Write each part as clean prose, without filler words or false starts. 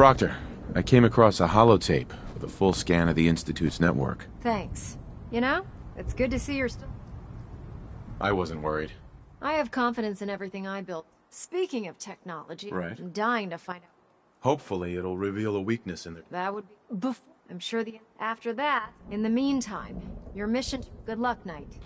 Proctor, I came across a holotape with a full scan of the Institute's network. Thanks. You know, it's good to see you're still... I wasn't worried. I have confidence in everything I built. Speaking of technology, Right. I'm dying to find out. Hopefully it'll reveal a weakness in there. That would be before. I'm sure after that, in the meantime, your mission... Good luck, Knight.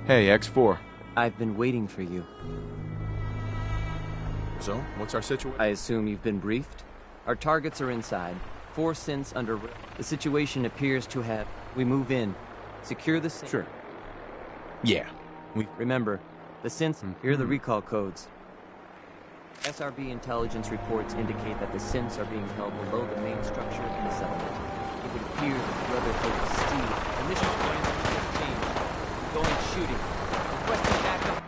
Hey, X4. I've been waiting for you. So, what's our situation? I assume you've been briefed? Our targets are inside. 4 synths under... The situation appears to have... We move in. Secure the synth. Sure. Yeah. Remember, the synths... Here are the recall codes. SRB intelligence reports indicate that the synths are being held below the main structure in the settlement. It would appear that the Brotherhood of Steel... The mission plans have changed. Going shooting. Requesting backup.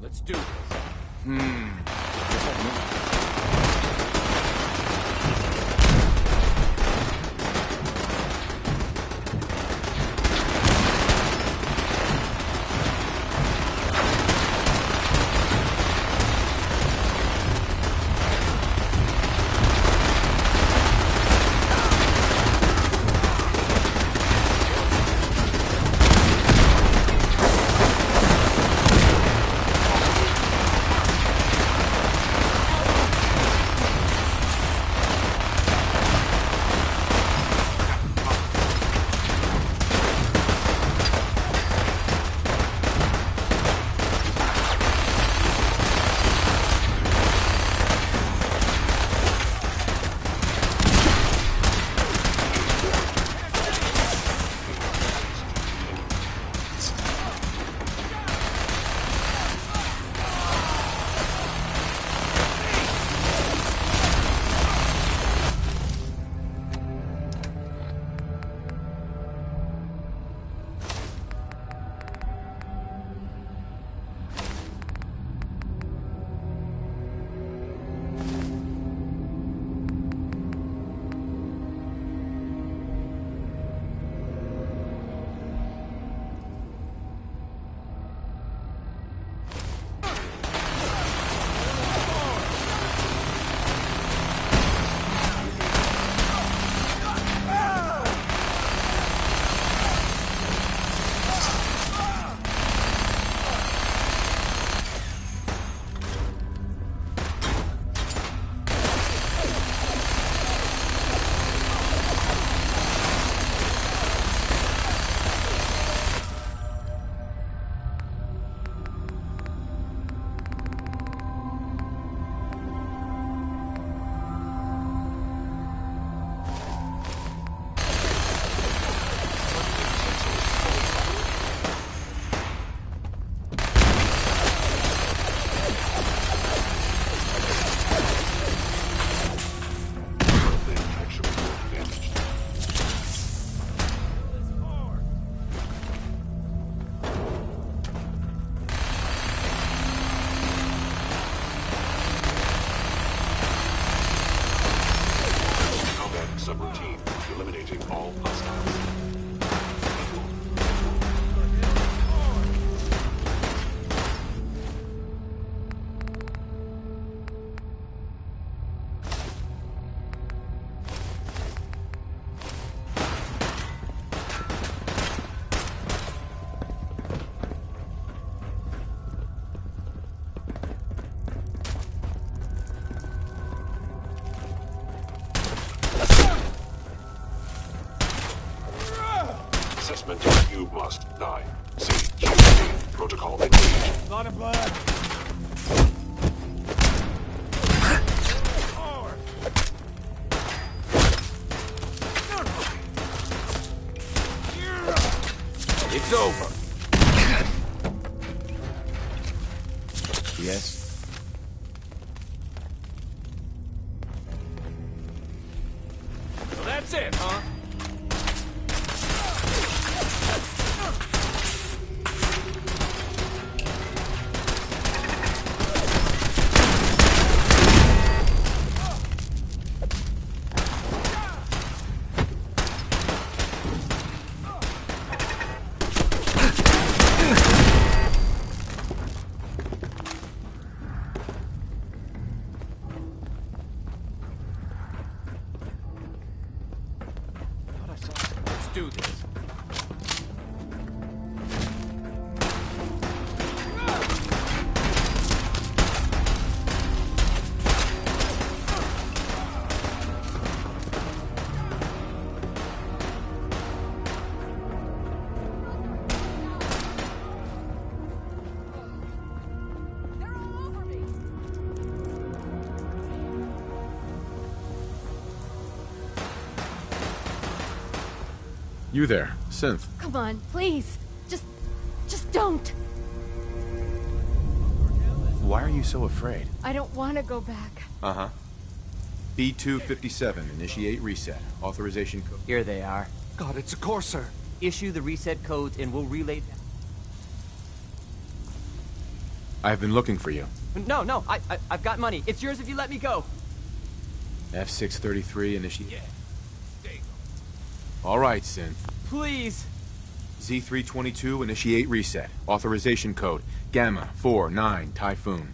Let's do this. Subroutine, eliminating all hostiles. Assessment, you must die. See, shiorin, protocol engaged. Lot of blood. It's over. Yes? So that's it, huh? Let's do this. You there, Synth. Come on, please. Just don't. Why are you so afraid? I don't want to go back. Uh-huh. B257, initiate reset. Authorization code. Here they are. God, it's a courser. Issue the reset codes and we'll relay them. I've been looking for you. No, I've got money. It's yours if you let me go. F633 initiate. Yeah. There you go. All right, Sin. Please. Z322 initiate reset. Authorization code Gamma 49 Typhoon.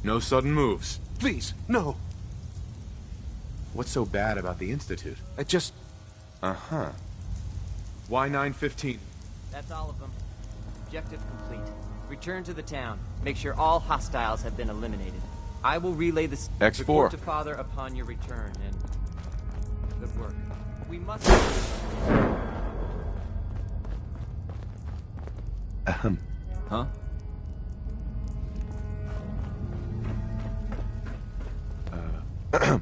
No sudden moves. Please, no. What's so bad about the Institute? I just... Uh-huh. Why 915? That's all of them. Objective complete. Return to the town. Make sure all hostiles have been eliminated. I will relay this X4. report to Father upon your return, and good work. We must... Ahem. Huh? Huh?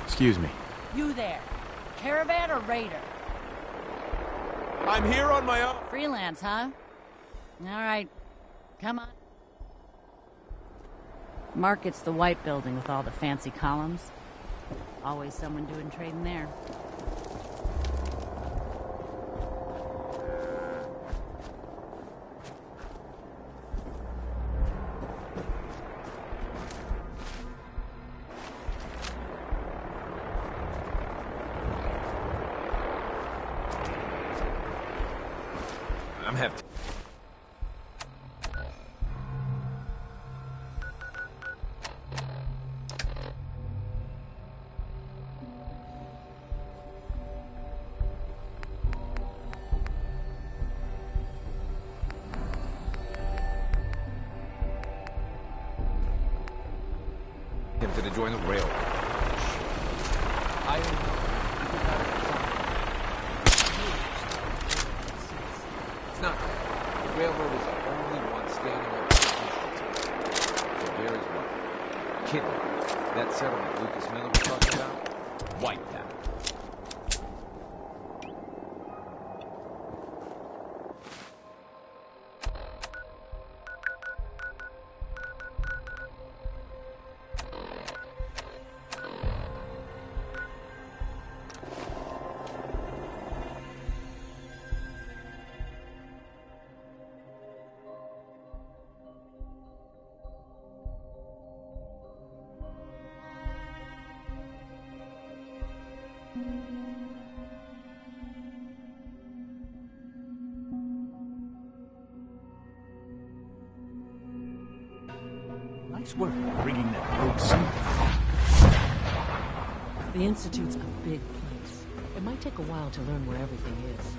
Excuse me. You there. Caravan or raider? I'm here on my own. Freelance, huh? All right. Come on. Market's the white building with all the fancy columns. Always someone doing trading there. I'm hefty. Tempted to join the railroad. It's not. The railroad is the only one standing up to the Institute. So there is one. Kidney. That settlement Lucas Miller was talking about? Wipe that. Nice work bringing that rogue symbol. The Institute's a big place. It might take a while to learn where everything is.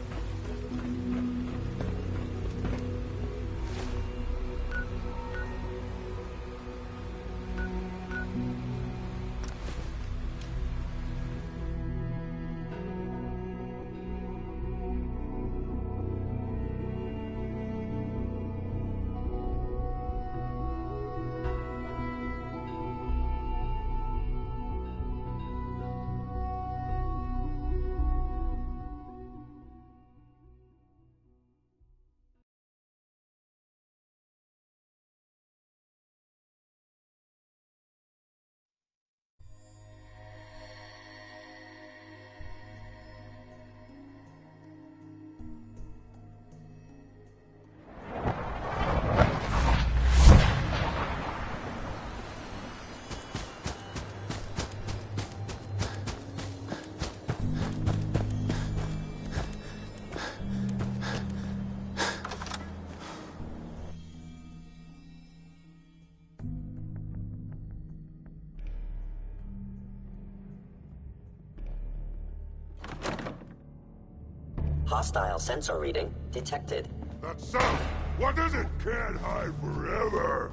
Hostile sensor reading detected. That sound! What is it? Can't hide forever!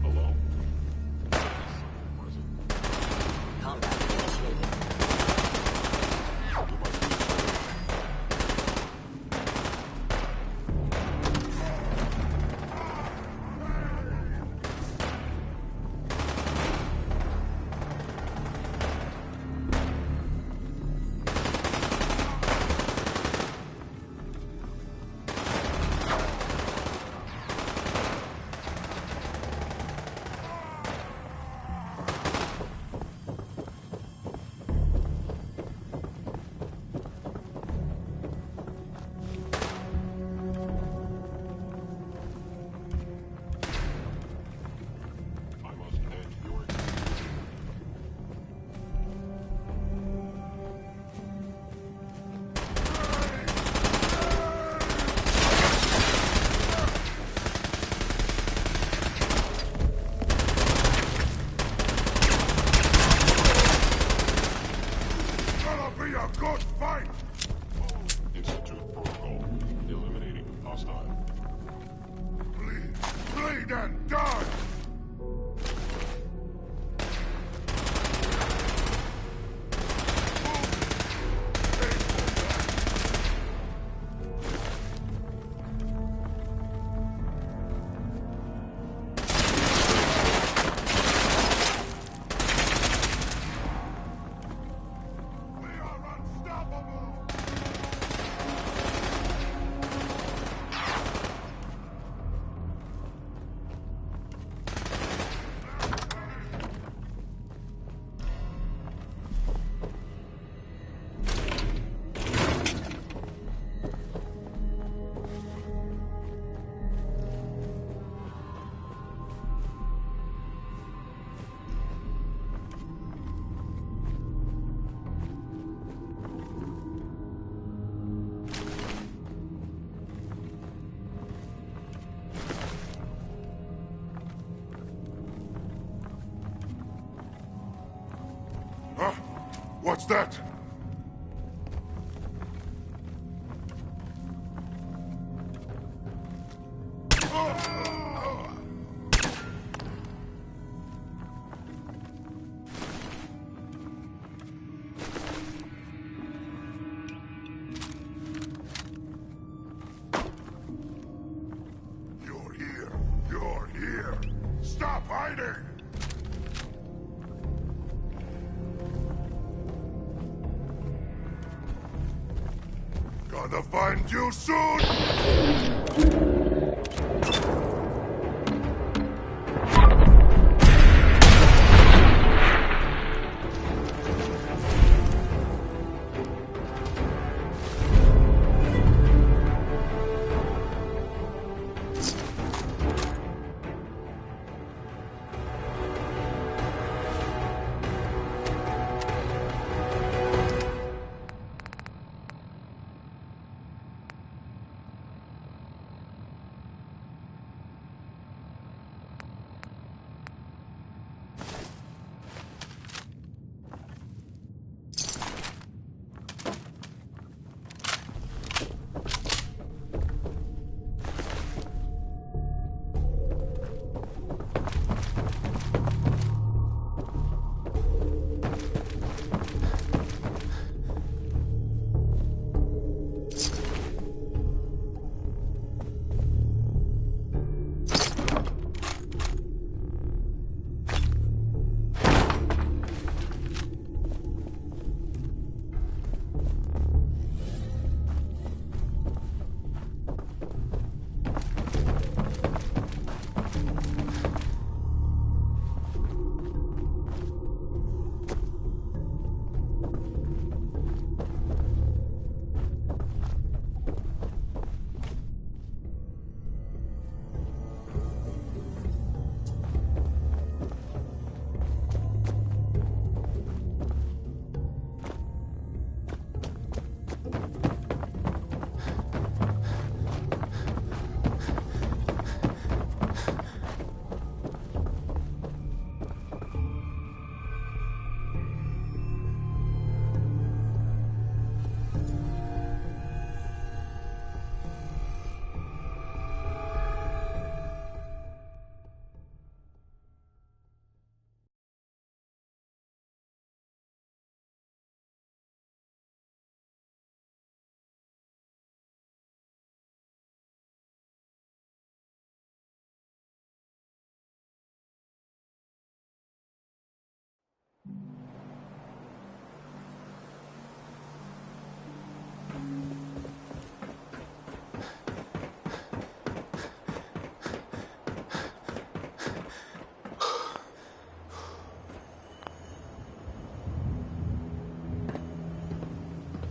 Hello? Combat initiated. I must end your... Gonna be a good fight! Institute protocol. Eliminating hostile. Bleed! Bleed and die! We are unstoppable! Huh? What's that? You're here. You're here. Stop hiding! Gonna find you soon!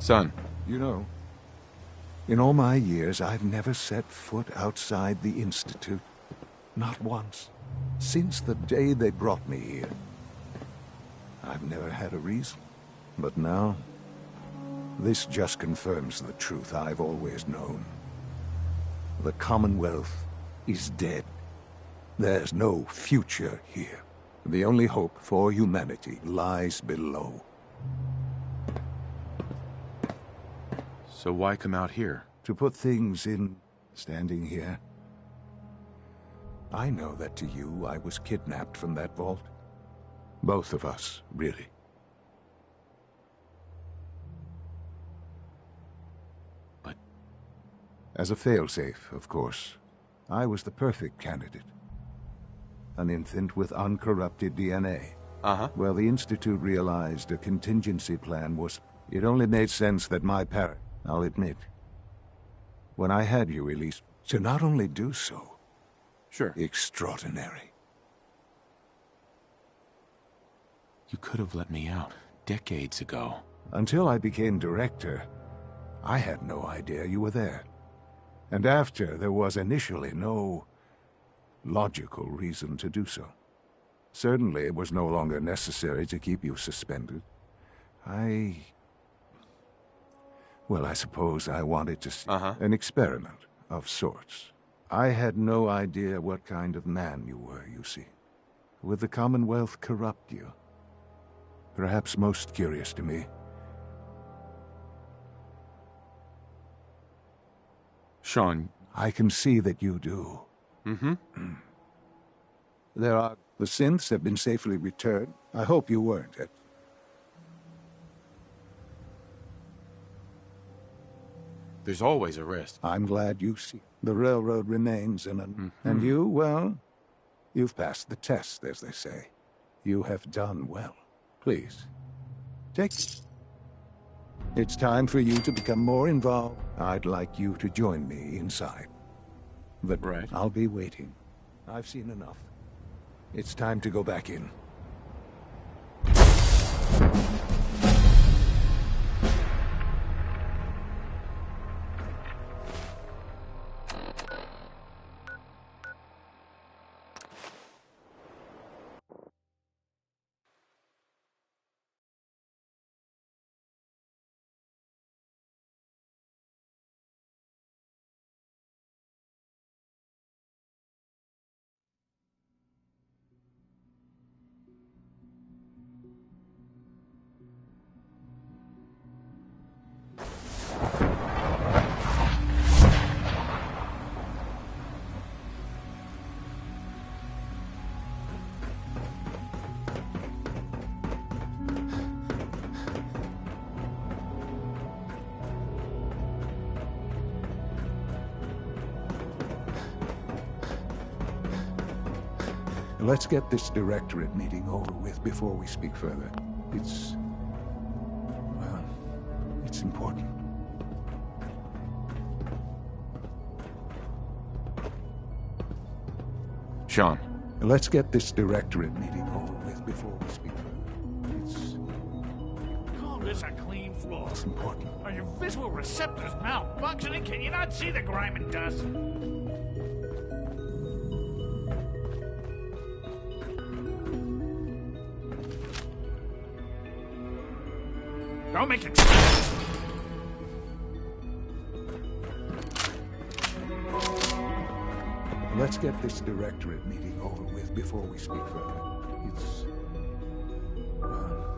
Son, You know, in all my years, I've never set foot outside the Institute. Not once. Since the day they brought me here. I've never had a reason. But now, this just confirms the truth I've always known. The Commonwealth is dead. There's no future here. The only hope for humanity lies below. so why come out here? To put things in standing here. I know that to you, I was kidnapped from that vault. Both of us, really. But... As a failsafe, of course, I was the perfect candidate. An infant with uncorrupted DNA. Uh-huh. Well, the Institute realized a contingency plan was... It only made sense that my parent, I'll admit, when I had you released, to not only do so, Sure. extraordinary. You could have let me out decades ago. Until I became director, I had no idea you were there. And after, there was initially no logical reason to do so. Certainly, it was no longer necessary to keep you suspended. Well, I suppose I wanted to see an experiment of sorts. I had no idea what kind of man you were, you see. Would the Commonwealth corrupt you? Perhaps most curious to me. Sean. I can see that you do. Mm-hmm. The synths have been safely returned. I hope you weren't. There's always a risk. I'm glad you see. The railroad remains and you, well, you've passed the test, as they say. You have done well. Please, take it. It's time for you to become more involved. I'd like you to join me inside. But Right. I'll be waiting. I've seen enough. It's time to go back in. Let's get this directorate meeting over with before we speak further. It's important. Sean. Let's get this directorate meeting over with before we speak further. Call this a clean floor. It's important. Are your visual receptors malfunctioning? Can you not see the grime and dust? Don't make it. Let's get this directorate meeting over with before we speak further.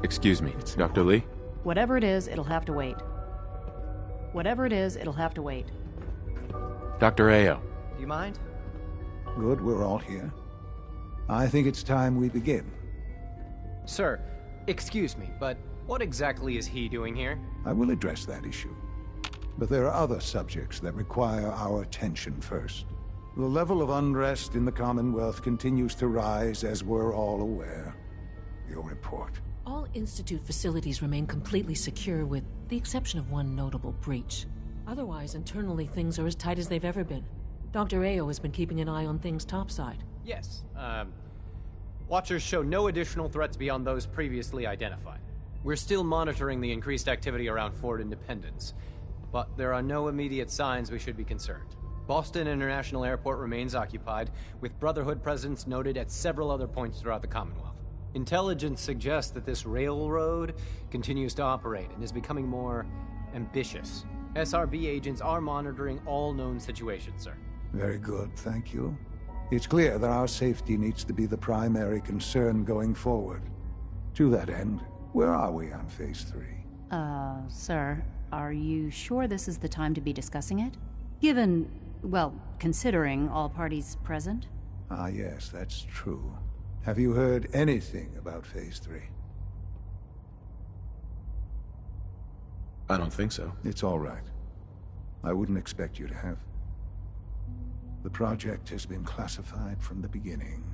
Excuse me, Dr. Lee? Whatever it is, it'll have to wait. Whatever it is, it'll have to wait. Dr. Ayo. Do you mind? Good, we're all here. I think it's time we begin. Sir, excuse me, but what exactly is he doing here? I will address that issue. But there are other subjects that require our attention first. The level of unrest in the Commonwealth continues to rise, as we're all aware. Your report. All Institute facilities remain completely secure with the exception of one notable breach. Otherwise, internally, things are as tight as they've ever been. Dr. Ayo has been keeping an eye on things topside. Yes, Watchers show no additional threats beyond those previously identified. We're still monitoring the increased activity around Fort Independence, but there are no immediate signs we should be concerned. Boston International Airport remains occupied, with Brotherhood presence noted at several other points throughout the Commonwealth. Intelligence suggests that this railroad continues to operate and is becoming more ambitious. SRB agents are monitoring all known situations, sir. Very good, thank you. It's clear that our safety needs to be the primary concern going forward. To that end, where are we on Phase 3? Sir, are you sure this is the time to be discussing it? Given, well, considering all parties present? Ah, yes, that's true. Have you heard anything about Phase 3? I don't think so. It's all right. I wouldn't expect you to have. The project has been classified from the beginning.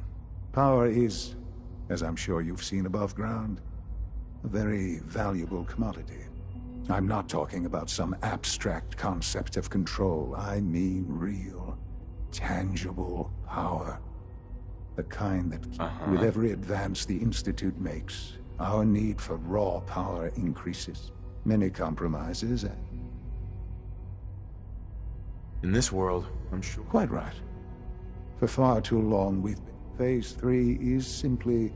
Power is, as I'm sure you've seen above ground, a very valuable commodity. I'm not talking about some abstract concept of control. I mean real, tangible power. The kind that, with every advance the Institute makes, our need for raw power increases. Many compromises, and... In this world, I'm sure. Quite right. For far too long, we've been... Phase 3 is simply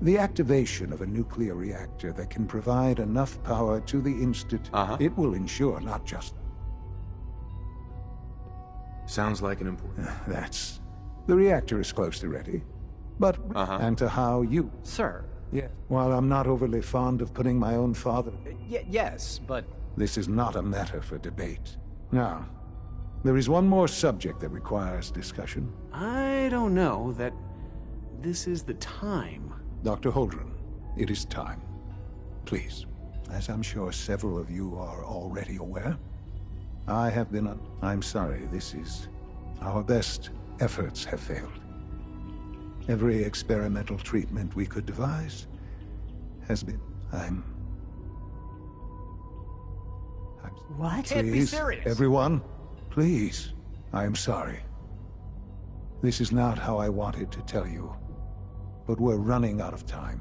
the activation of a nuclear reactor that can provide enough power to the Institute. It will ensure not just... Sounds like an important... That's... The reactor is close to ready. But... And to how you... Sir. Yeah. While I'm not overly fond of putting my own father... Yes, but... This is not a matter for debate. Now, there is one more subject that requires discussion. I don't know that this is the time. Dr. Holdren, it is time. Please. As I'm sure several of you are already aware, I have been I'm sorry, this is... Our best efforts have failed. Every experimental treatment we could devise has been... What? Can't be serious. Everyone, please. I am sorry. This is not how I wanted to tell you, but we're running out of time.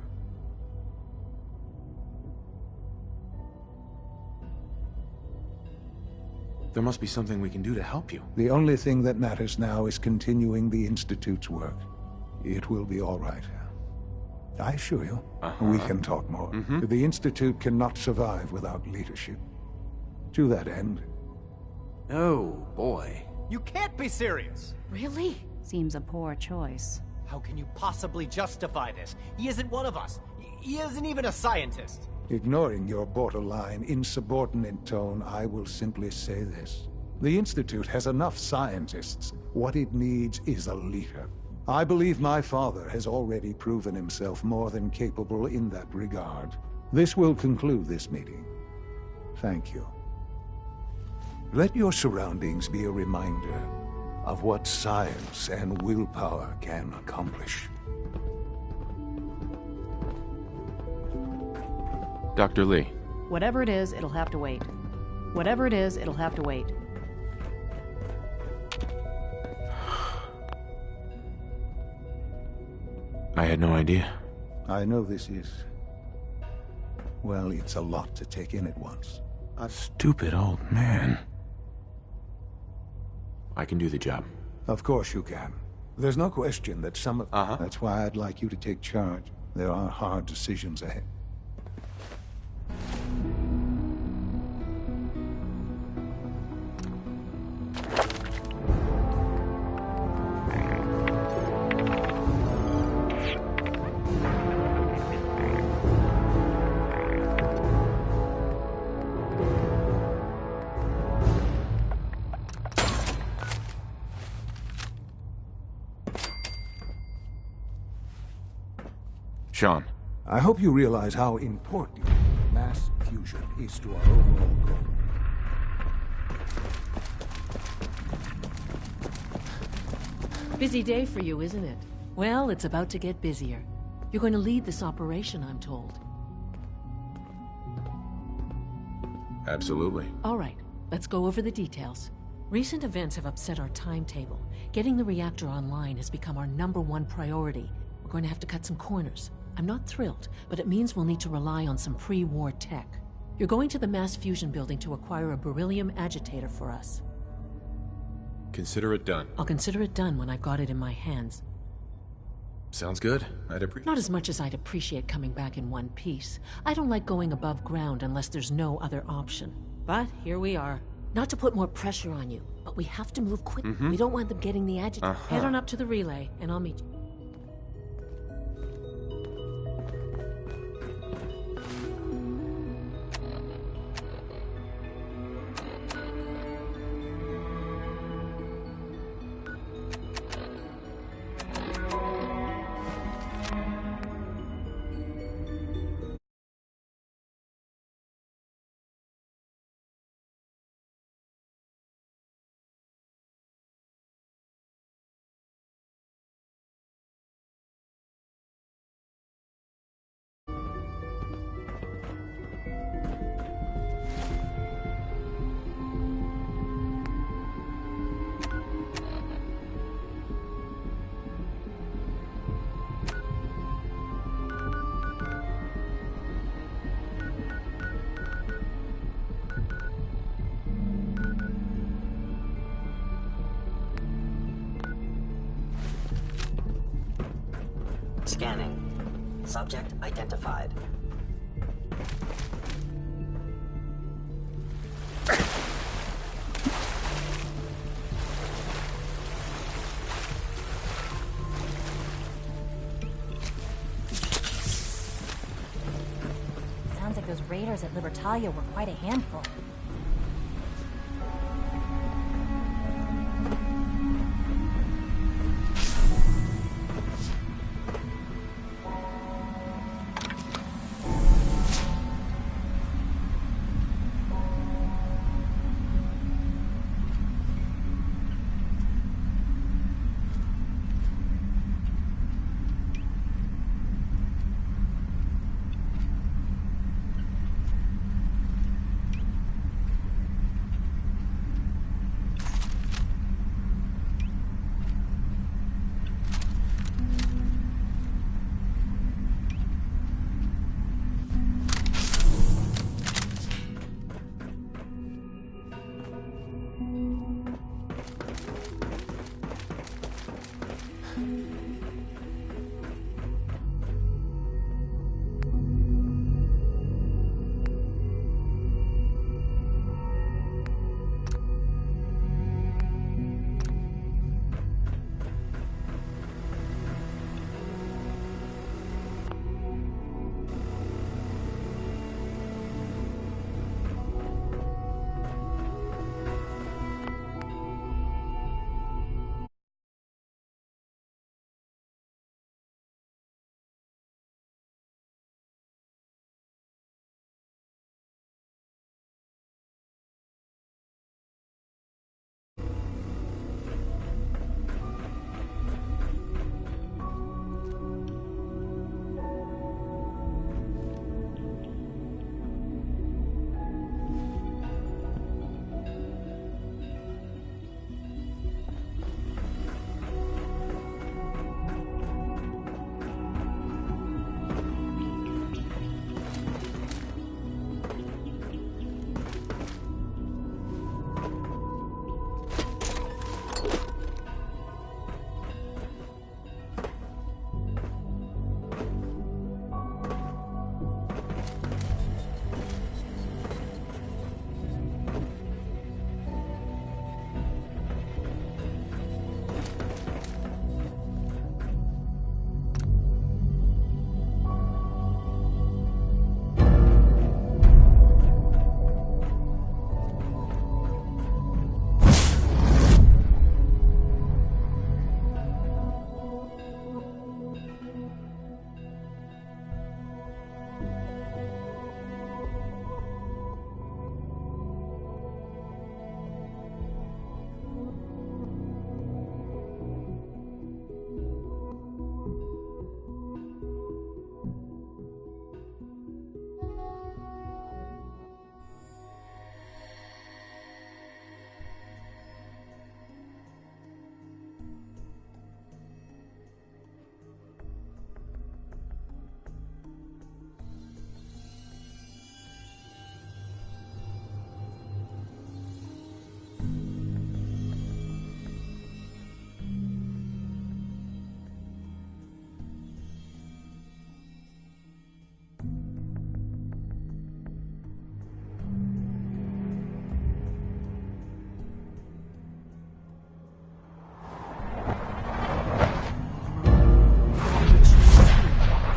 There must be something we can do to help you. The only thing that matters now is continuing the Institute's work. It will be all right. I assure you, we can talk more. The Institute cannot survive without leadership. To that end... Oh, boy. You can't be serious! Really? Seems a poor choice. How can you possibly justify this? He isn't one of us. He isn't even a scientist. Ignoring your borderline, insubordinate tone, I will simply say this. The Institute has enough scientists. What it needs is a leader. I believe my father has already proven himself more than capable in that regard. This will conclude this meeting. Thank you. Let your surroundings be a reminder of what science and willpower can accomplish. Dr. Lee. Whatever it is, it'll have to wait. Whatever it is, it'll have to wait. I had no idea. I know this is... Well, it's a lot to take in at once. A stupid old man. I can do the job. Of course you can. There's no question that some of... That's why I'd like you to take charge. There are hard decisions ahead. Sean. I hope you realize how important mass fusion is to our overall goal. Busy day for you, isn't it? Well, it's about to get busier. You're going to lead this operation, I'm told. Absolutely. All right, let's go over the details. Recent events have upset our timetable. Getting the reactor online has become our #1 priority. We're going to have to cut some corners. I'm not thrilled, but it means we'll need to rely on some pre-war tech. You're going to the mass fusion building to acquire a beryllium agitator for us. Consider it done. I'll consider it done when I've got it in my hands. Sounds good. I'd appreciate. Not as much as I'd appreciate coming back in one piece. I don't like going above ground unless there's no other option. But here we are. Not to put more pressure on you, but we have to move quick. We don't want them getting the agitator. Head on up to the relay, and I'll meet you. Scanning. Subject identified. Sounds like those raiders at Libertalia were quite a handful.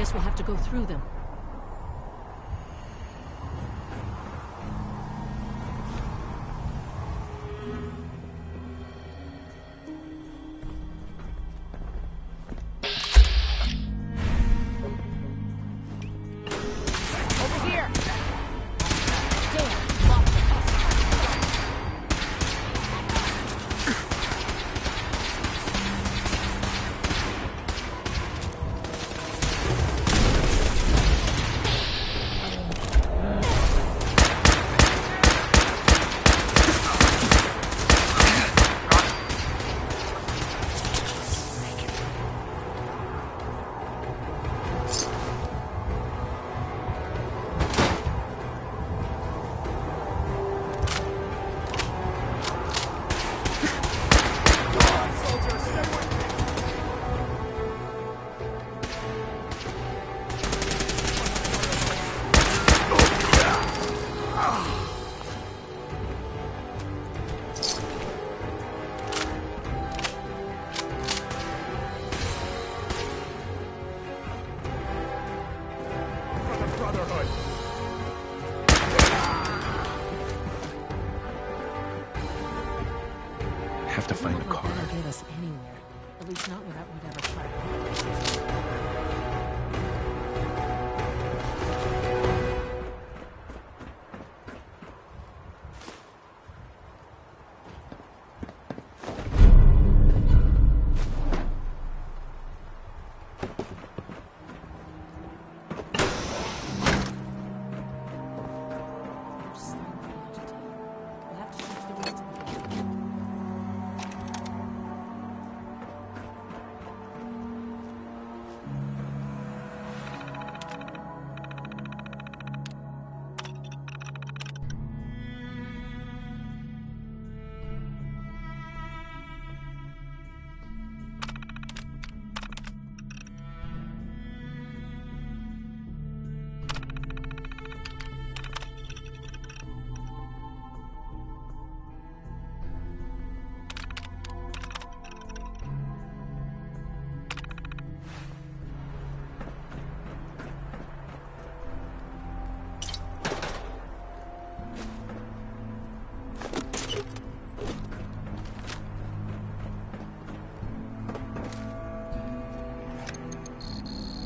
Guess we'll have to go through them. Have to find a car. That'll get us anywhere. At least not without whatever part.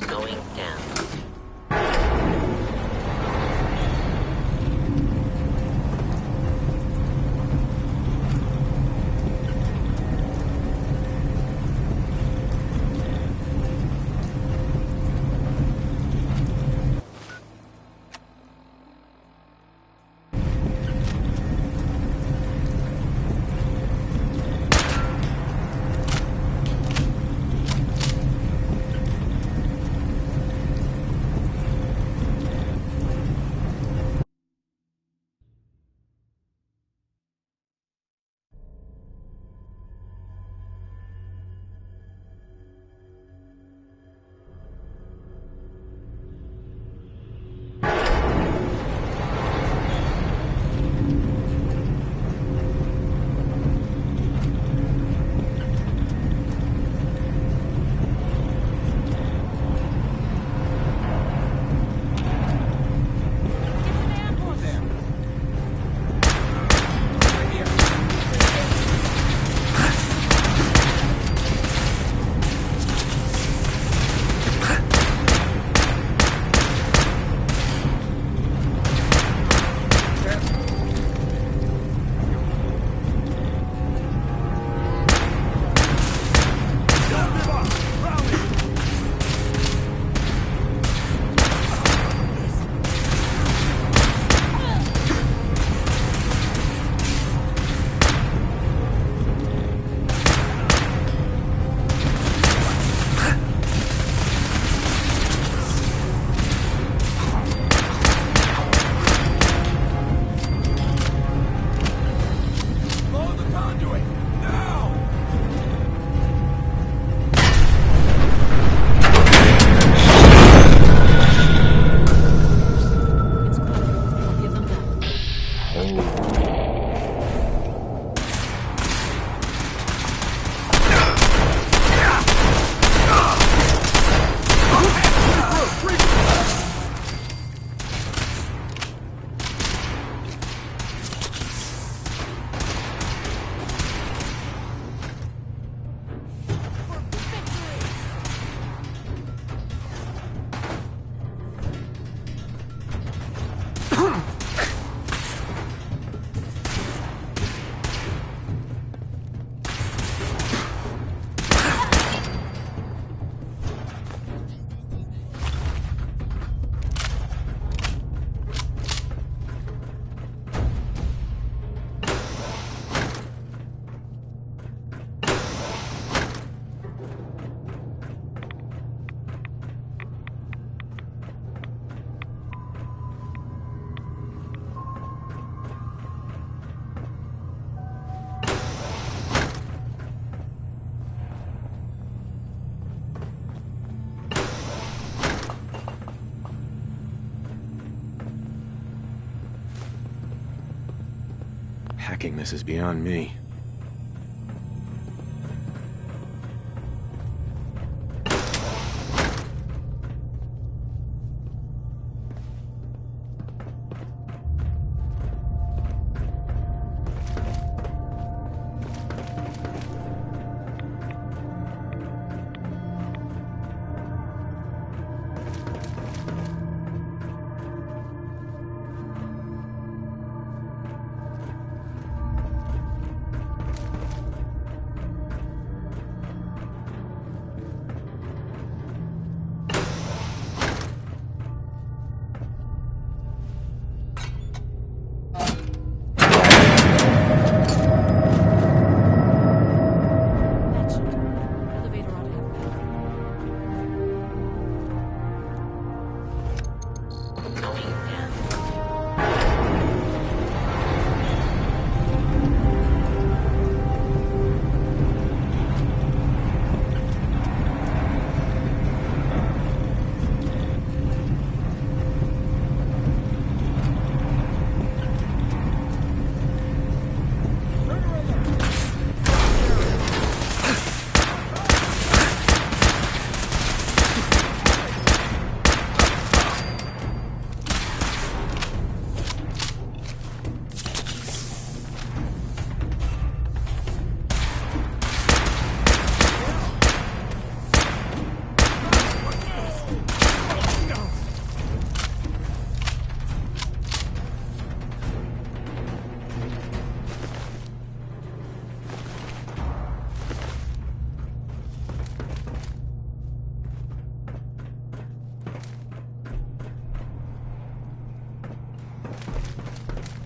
Going down. Hacking this is beyond me.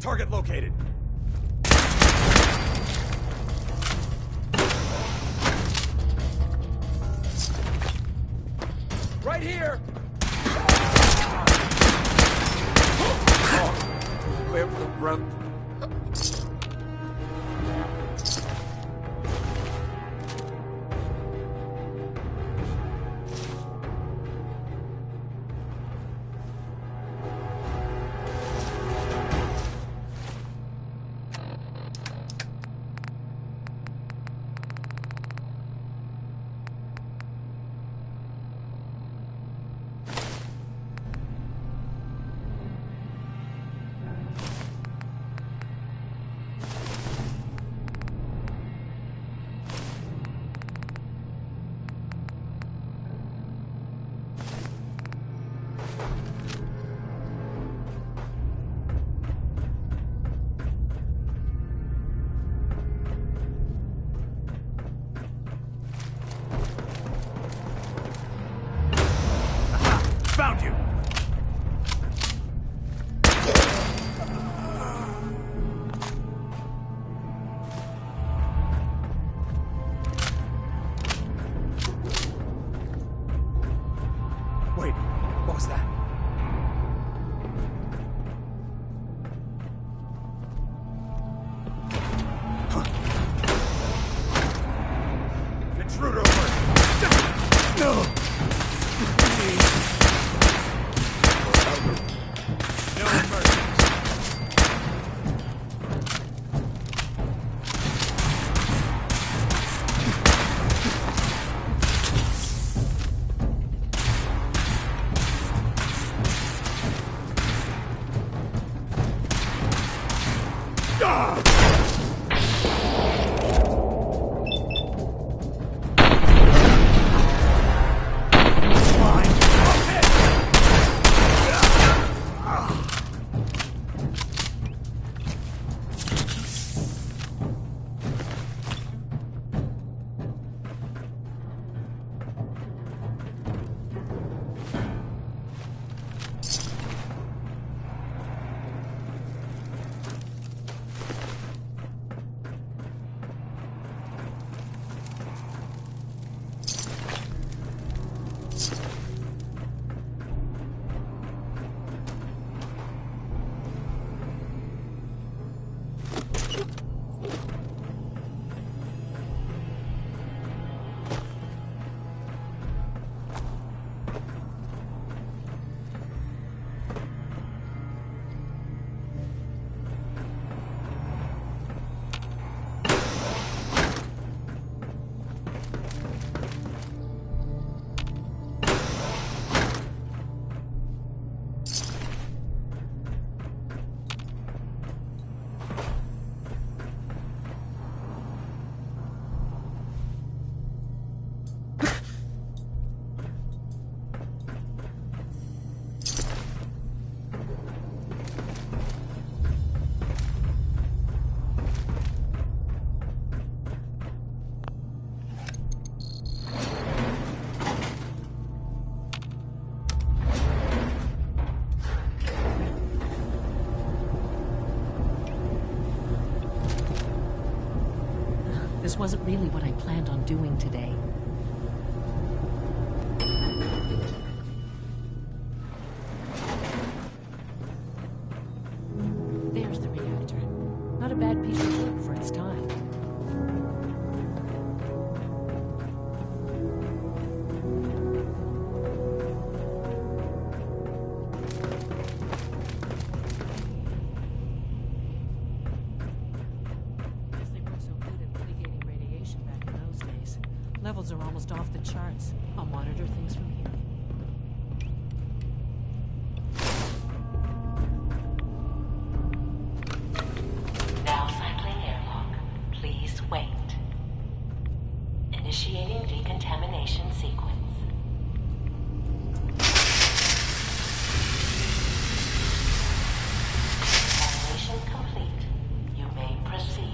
Target located. Right here. Live the run. Found you! Wait, what was that? Intruder alert! No! This wasn't really what I planned on doing today. There's the reactor. Not a bad piece of work for its time. Levels are almost off the charts. I'll monitor things from here. Now cycling airlock. Please wait. Initiating decontamination sequence. Decontamination complete. You may proceed.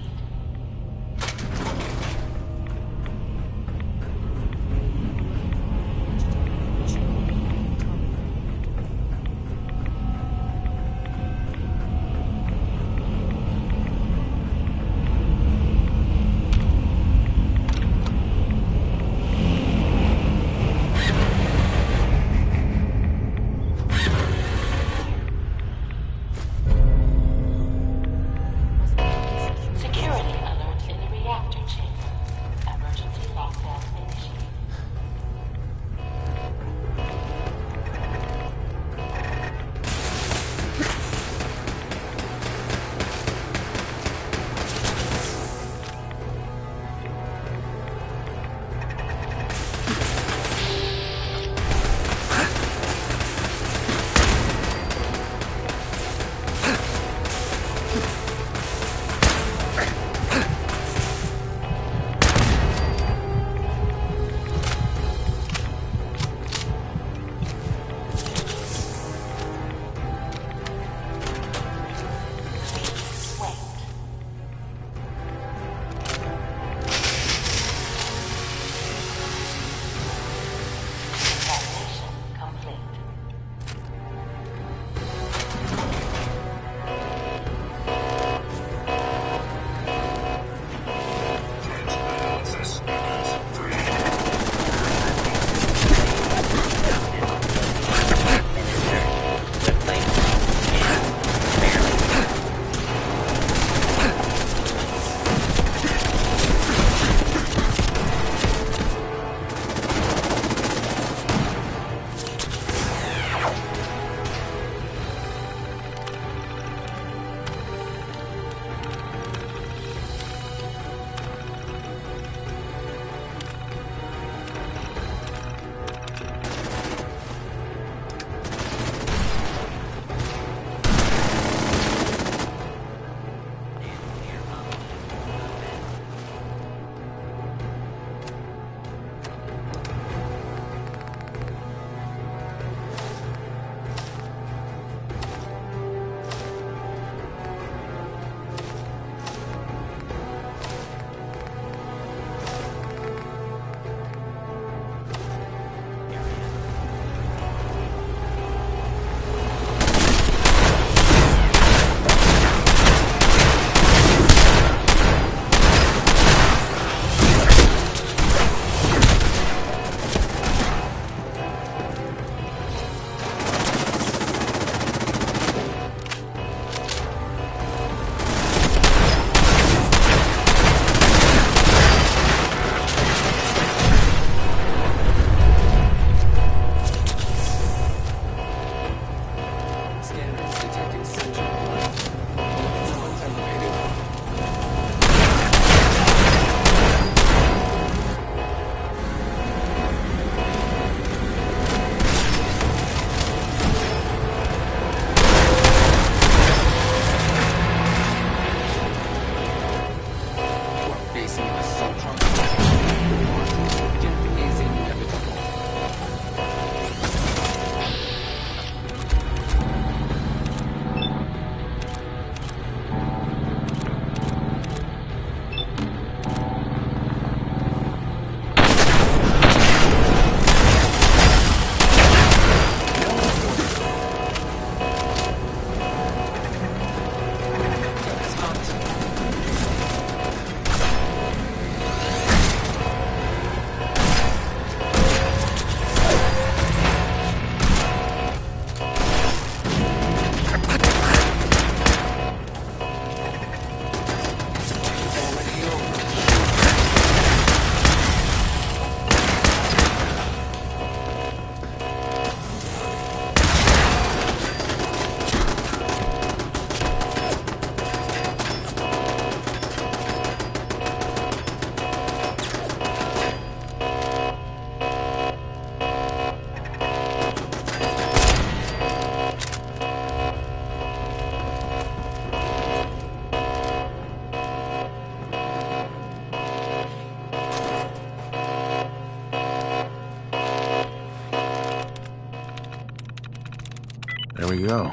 There we go.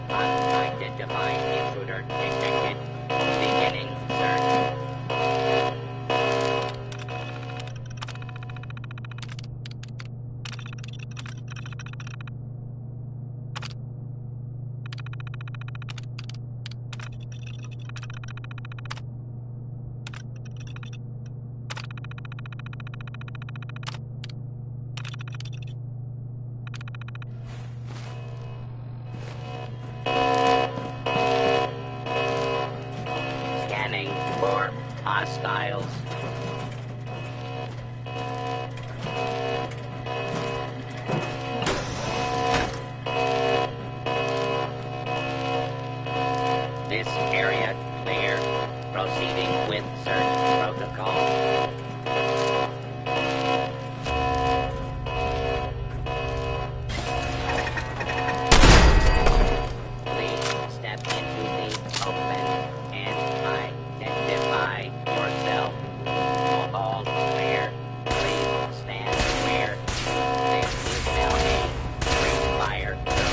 Unidentified intruder detected. Beginning search. Scanning for hostiles. This area clear. Proceeding with search protocol. Please step into the open and identify yourself. All clear. Please stand clear. This is now a free fire zone.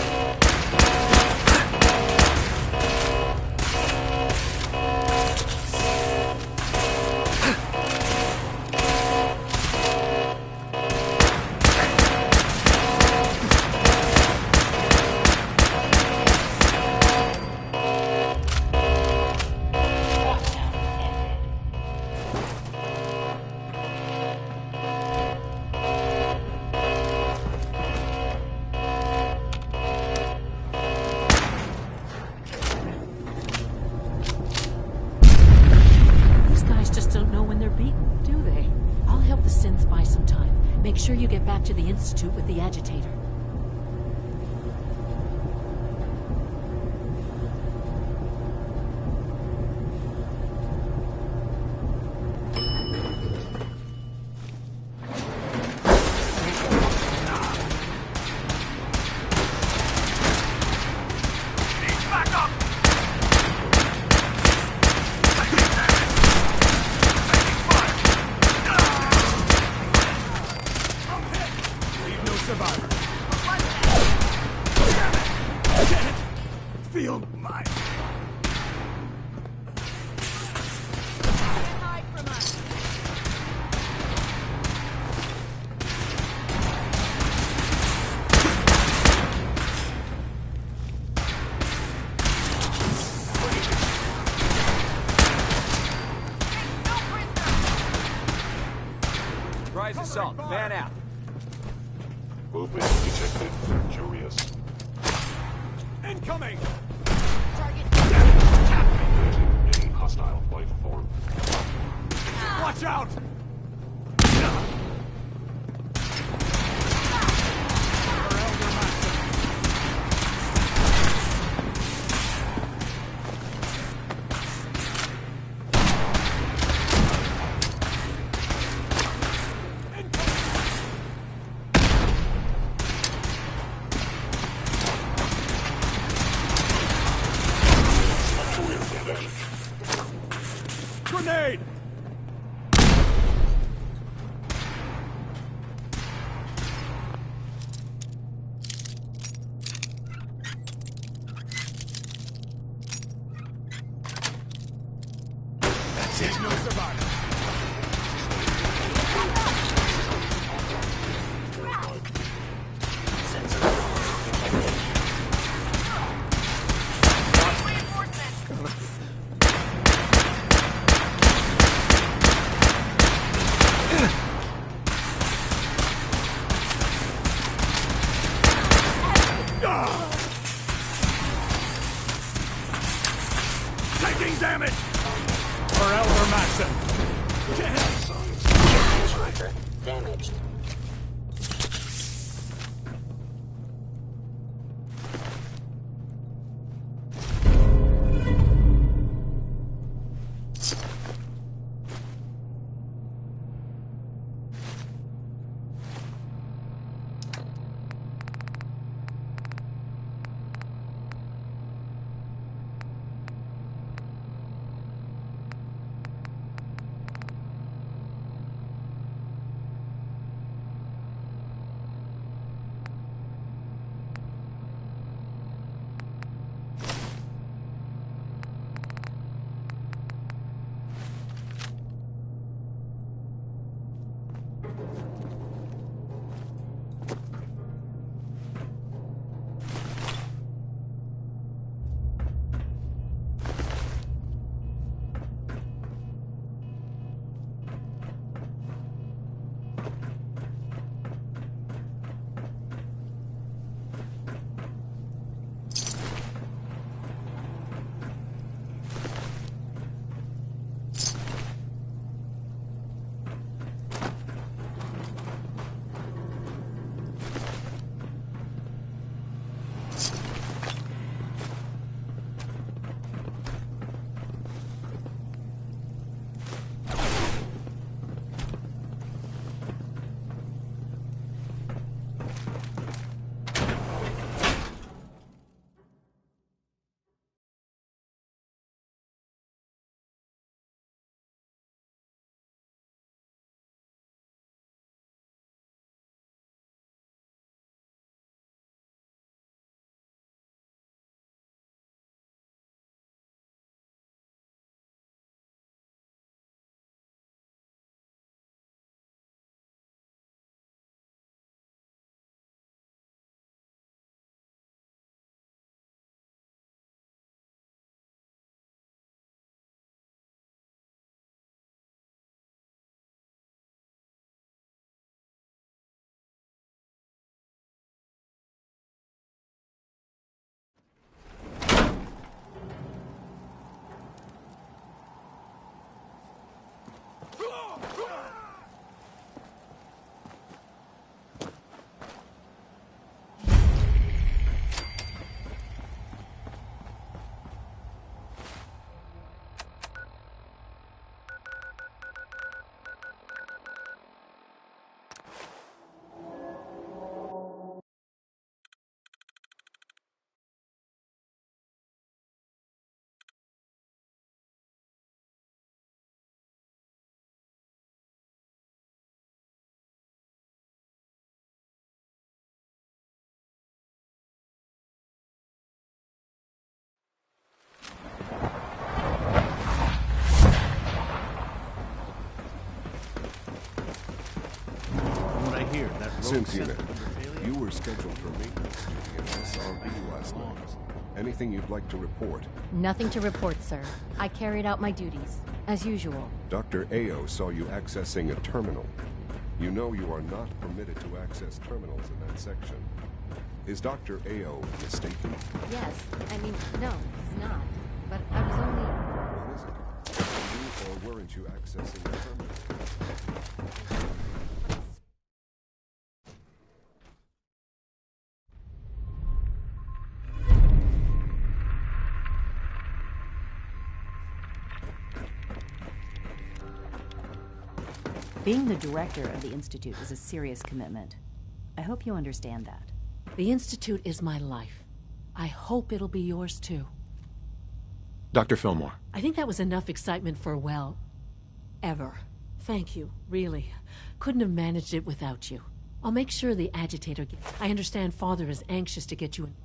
These guys just don't know when they're beaten, do they? I'll help the synths buy some time. Make sure you get back to the Institute with the agitator. Back up! Leave no survivor. Damn it! Feel mine. Rise assault. Fan out. Movement detected. Curious. Incoming! Any hostile life form. Watch out! Grenade! That's it. No survivor. Taking damage! For Elder Maxson. Tracker damaged. Since unit, you were scheduled for maintenance duty at SRB last night. Anything you'd like to report? Nothing to report, sir. I carried out my duties, as usual. Dr. Ao saw you accessing a terminal. You know you are not permitted to access terminals in that section. Is Dr. Ao mistaken? Yes. I mean, no, he's not. But I was only... What is it? Were you or weren't you accessing a terminal? Being the director of the Institute is a serious commitment. I hope you understand that. The Institute is my life. I hope it'll be yours too. Dr. Fillmore. I think that was enough excitement for, well, ever. Thank you, really. Couldn't have managed it without you. I'll make sure the agitator gets... I understand Father is anxious to get you in...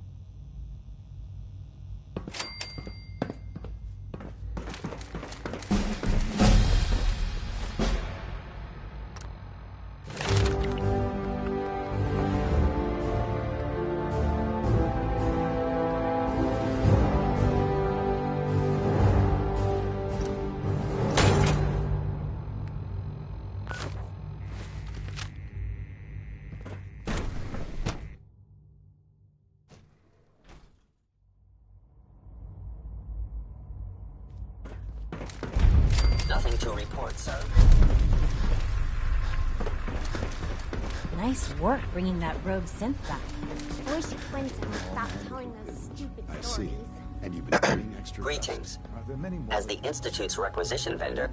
Nothing to report, sir. Nice work bringing that rogue synth back. I wish Quentin would stop telling those stupid I stories. see. And you've been doing extra... Greetings. Are there many more? As the Institute's requisition vendor,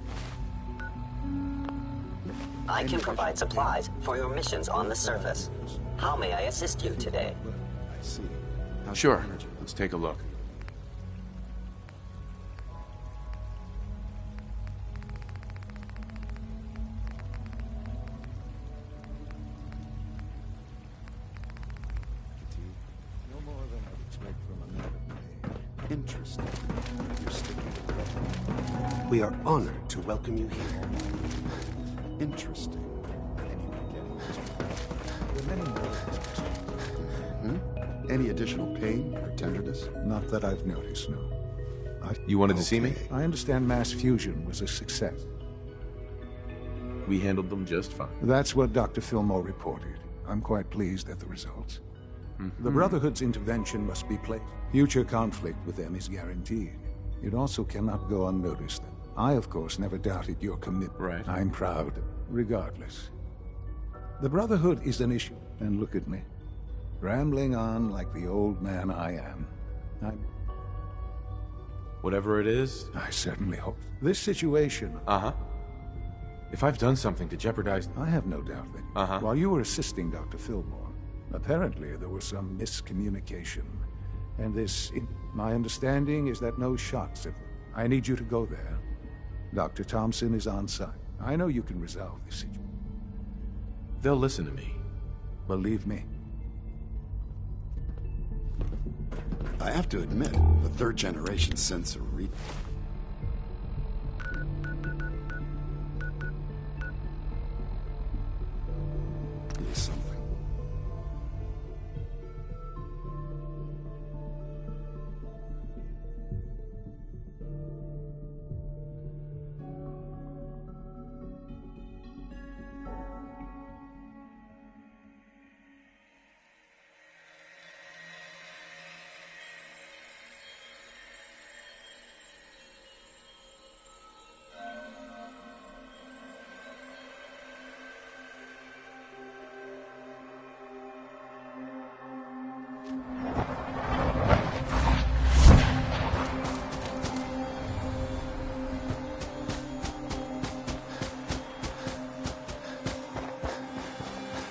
I can provide supplies for your missions on the surface. How may I assist you today? I see. How's Sure. your energy? Let's take a look. No more than I'd expect from a man of Interesting. You're sticking with it. We are honored to welcome you here. Interesting. And you've been getting this. There are many more. Any additional pain or tenderness? Not that I've noticed, no. You wanted to see me? I understand mass fusion was a success. We handled them just fine. That's what Dr. Fillmore reported. I'm quite pleased at the results. The Brotherhood's intervention must be placed. Future conflict with them is guaranteed. It also cannot go unnoticed. I, of course, never doubted your commitment. Right. I'm proud, regardless. The Brotherhood is an issue, and look at me. Rambling on like the old man I am. Whatever it is... I certainly hope. This situation... Uh-huh. If I've done something to jeopardize... I have no doubt that while you were assisting Dr. Fillmore, apparently there was some miscommunication. And this... My understanding is that no shots have... I need you to go there. Dr. Thompson is on site. I know you can resolve this situation. They'll listen to me. Believe me. I have to admit, the third-generation sensor read... is something.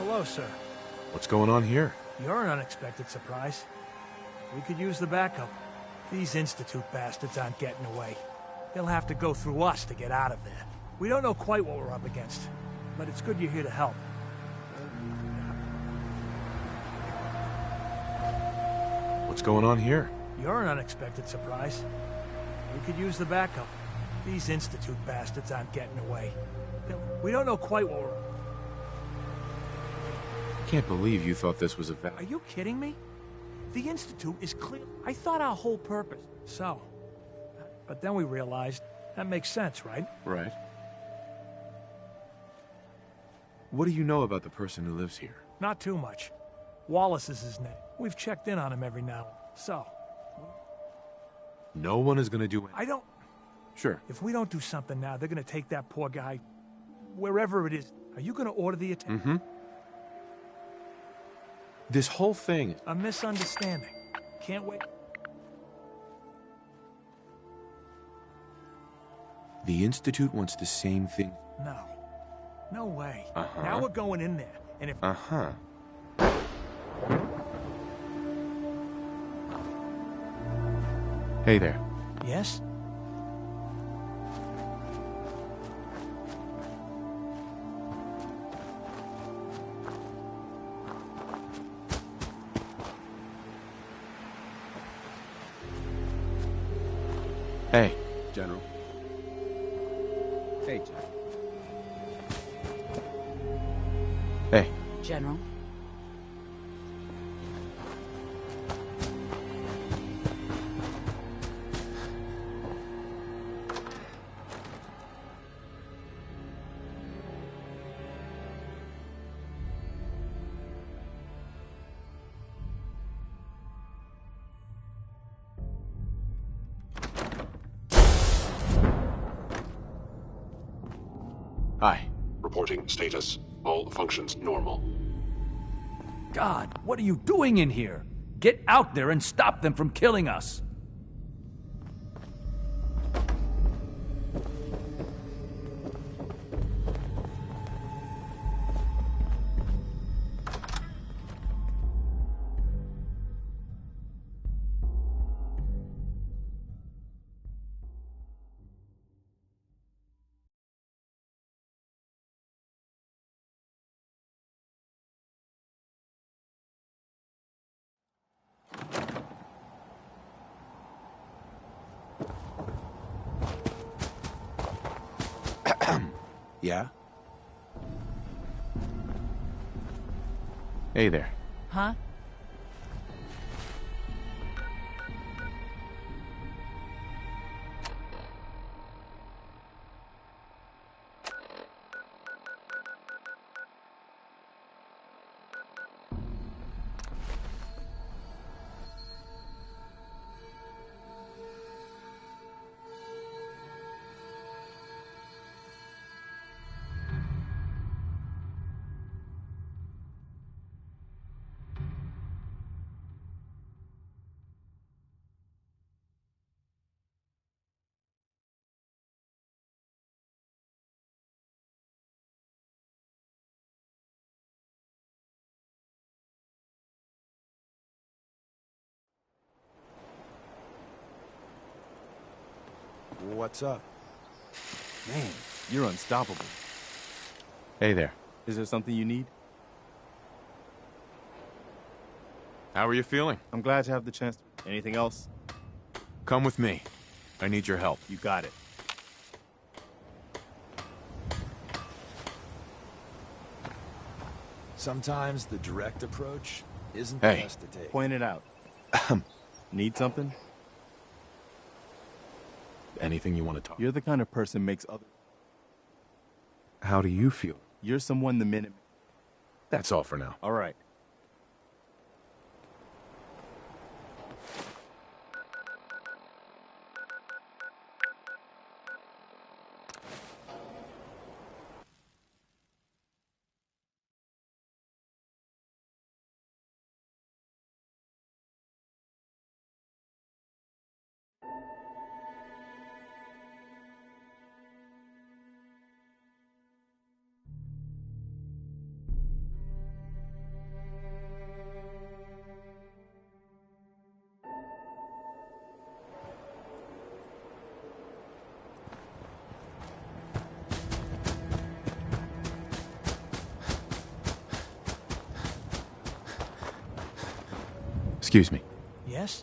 Hello, sir. What's going on here? You're an unexpected surprise. We could use the backup. These Institute bastards aren't getting away. They'll have to go through us to get out of there. We don't know quite what we're up against, but it's good you're here to help. What's going on here? You're an unexpected surprise. We could use the backup. These Institute bastards aren't getting away. We don't know quite what we're... Can't believe you thought this was a Are you kidding me? The Institute is clear. I thought our whole purpose... So... But then we realized that makes sense, right? Right. What do you know about the person who lives here? Not too much. Wallace is his name. We've checked in on him every now and then. So... No one is gonna do it. I don't... Sure. If we don't do something now, they're gonna take that poor guy... wherever it is. Are you gonna order the attack? Mm-hmm. This whole thing... A misunderstanding. Can't wait. The Institute wants the same thing. No. No way. Uh-huh. Now we're going in there, and if... Uh-huh. Hey there. Yes? Hey. General. Hey, General. Hey. General? Hi. Reporting status. All functions normal. God, what are you doing in here? Get out there and stop them from killing us! Yeah? Hey there. Huh? What's up? Man, you're unstoppable. Hey there. Is there something you need? How are you feeling? I'm glad to have the chance. Anything else? Come with me. I need your help. You got it. Sometimes the direct approach isn't Hey. the best to take. Point it out. Need something? Anything you want to talk? You're the kind of person makes others. How do you feel? You're someone the minute. That's all for now. All right. Excuse me. Yes?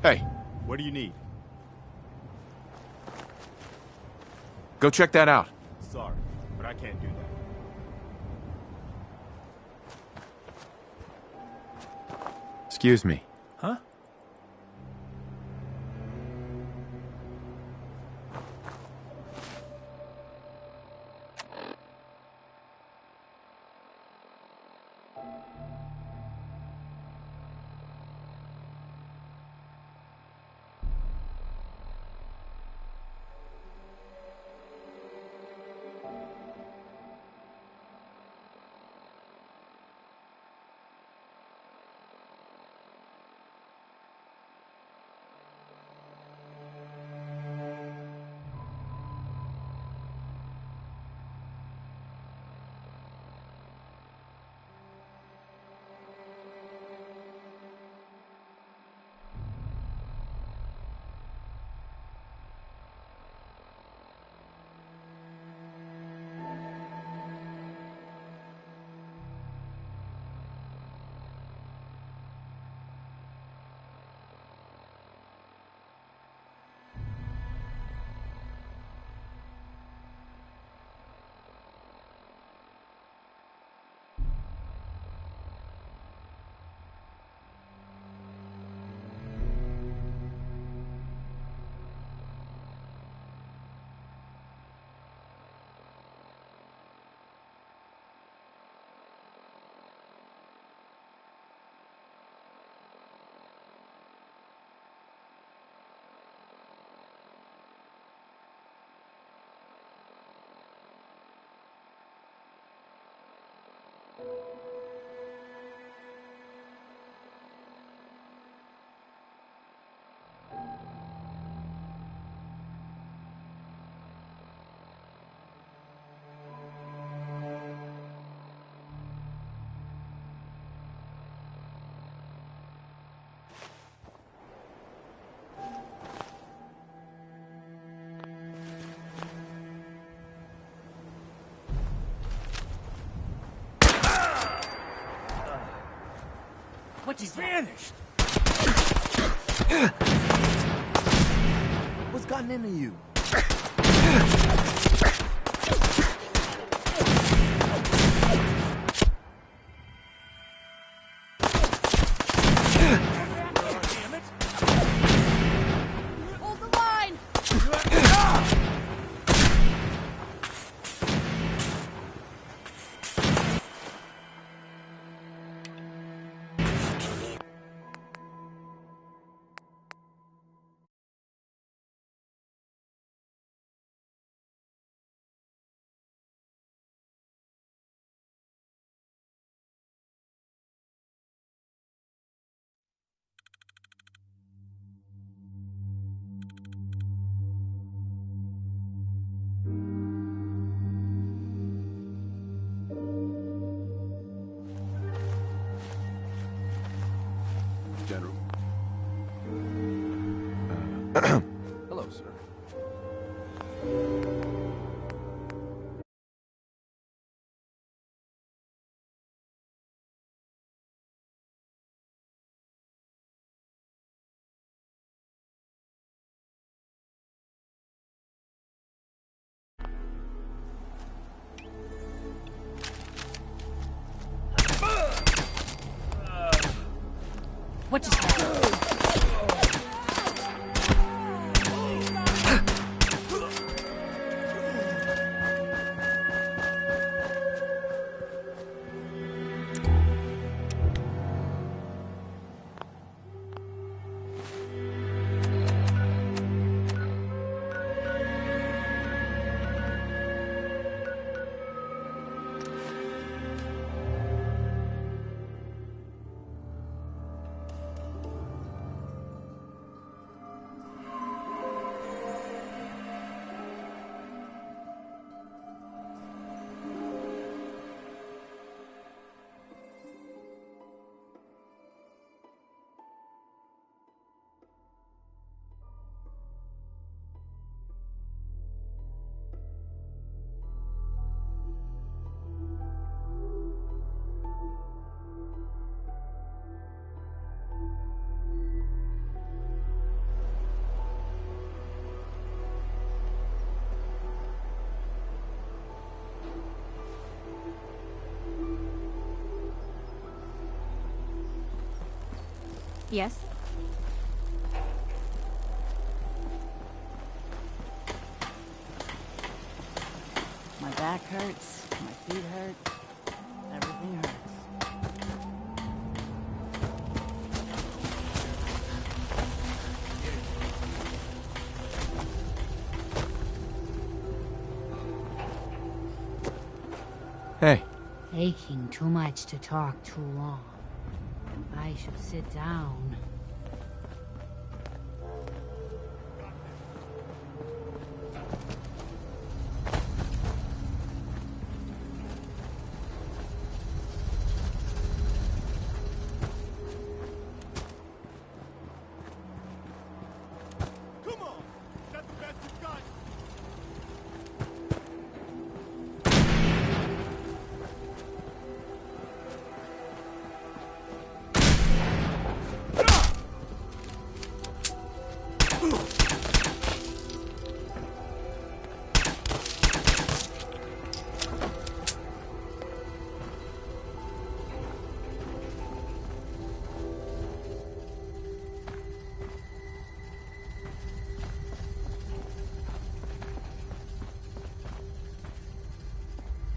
Hey, What do you need? go check that out. Sorry, but I can't do that. Excuse me. Huh? What is vanished? What's gotten into you? Hold the line! General. Hello, sir. What just happened? Yes? My back hurts, my feet hurt, everything hurts. Hey. Aching too much to talk too long. I should sit down. Come on! Is that the best you've got?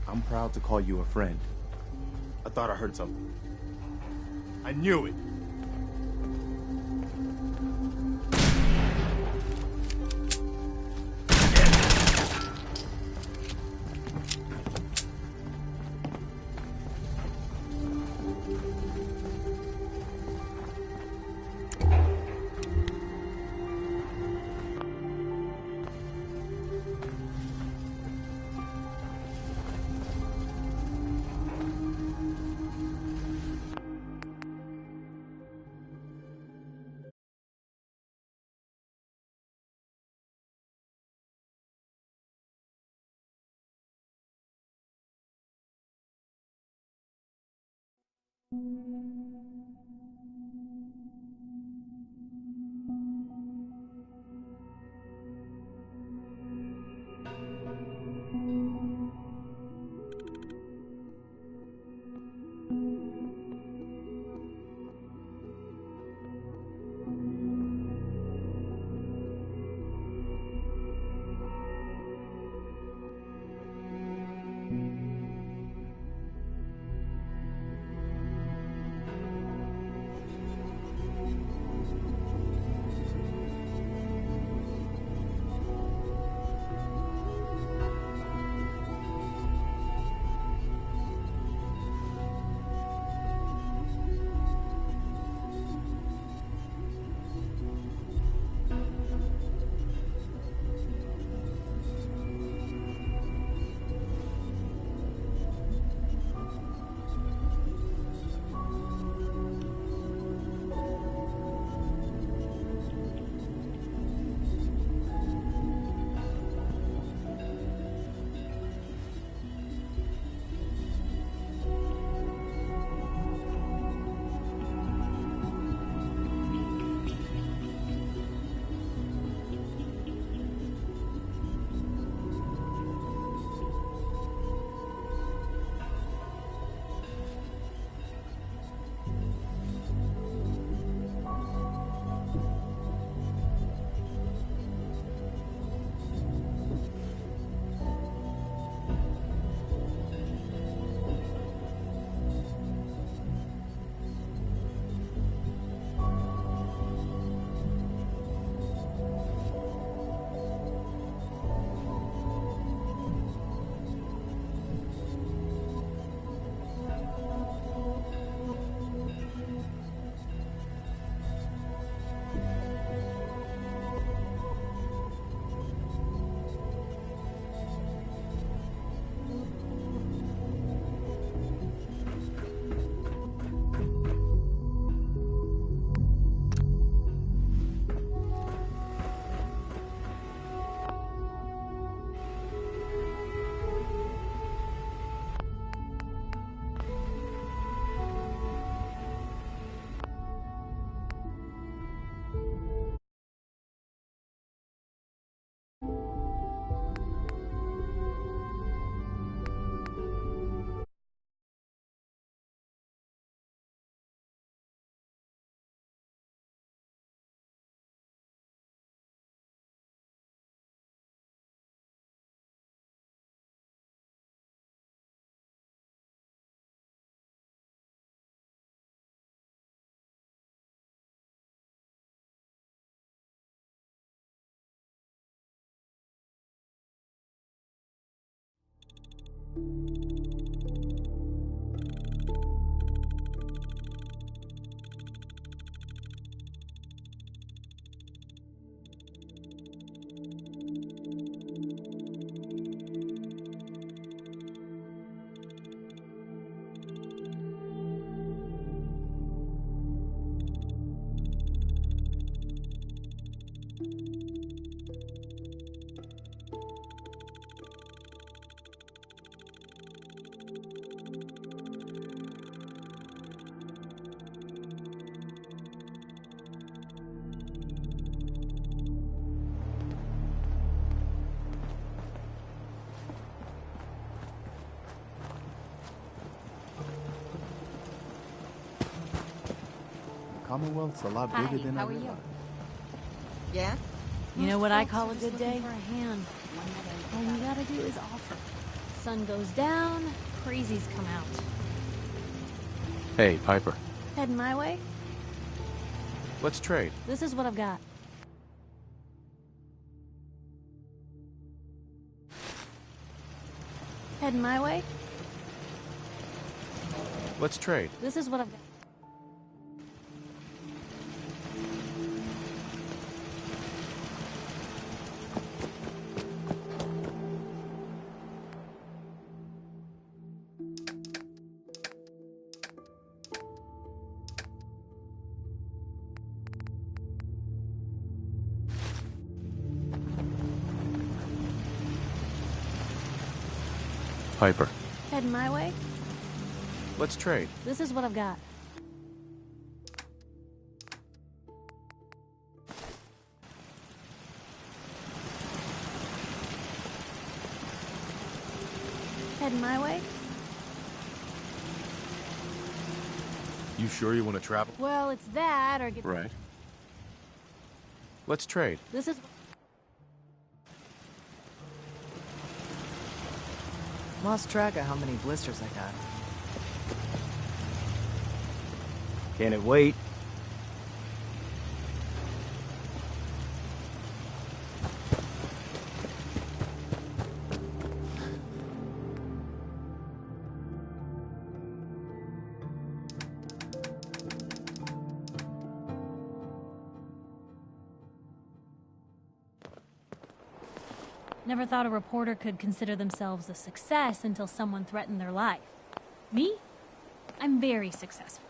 I'm proud to call you a friend. I thought I heard something. I knew it. Commonwealth's a lot Hi, bigger than I how are you? realized. Yeah? You know Most what I folks call are a just good looking day? for a hand. All you gotta do is offer. Sun goes down, crazies come out. Hey, Piper. Heading my way? Let's trade. This is what I've got. Heading my way? Let's trade. This is what I've got. Piper. Heading my way? Let's trade. This is what I've got. Heading my way? You sure you want to travel? Well, it's that or get... Right. Let's trade. This is... Lost track of how many blisters I got. Can it wait? Never thought a reporter could consider themselves a success until someone threatened their life. Me? I'm very successful.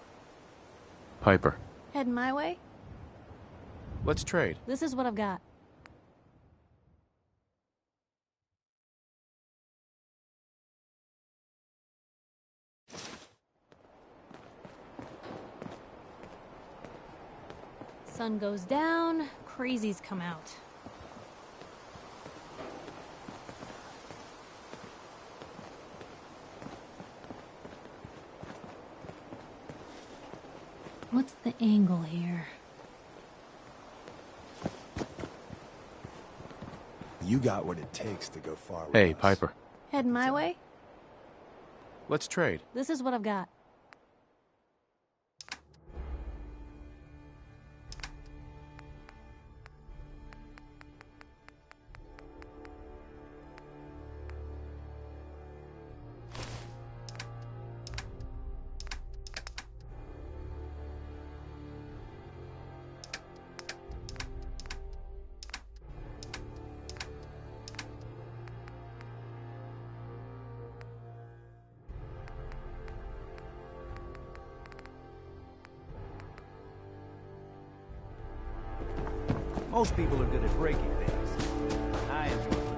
Piper. Heading my way? Let's trade. This is what I've got. Sun goes down, crazies come out. What's the angle here? You got what it takes to go far with Hey, us. Piper. Heading my way? Let's trade. This is what I've got. Most people are good at breaking things. I enjoy it.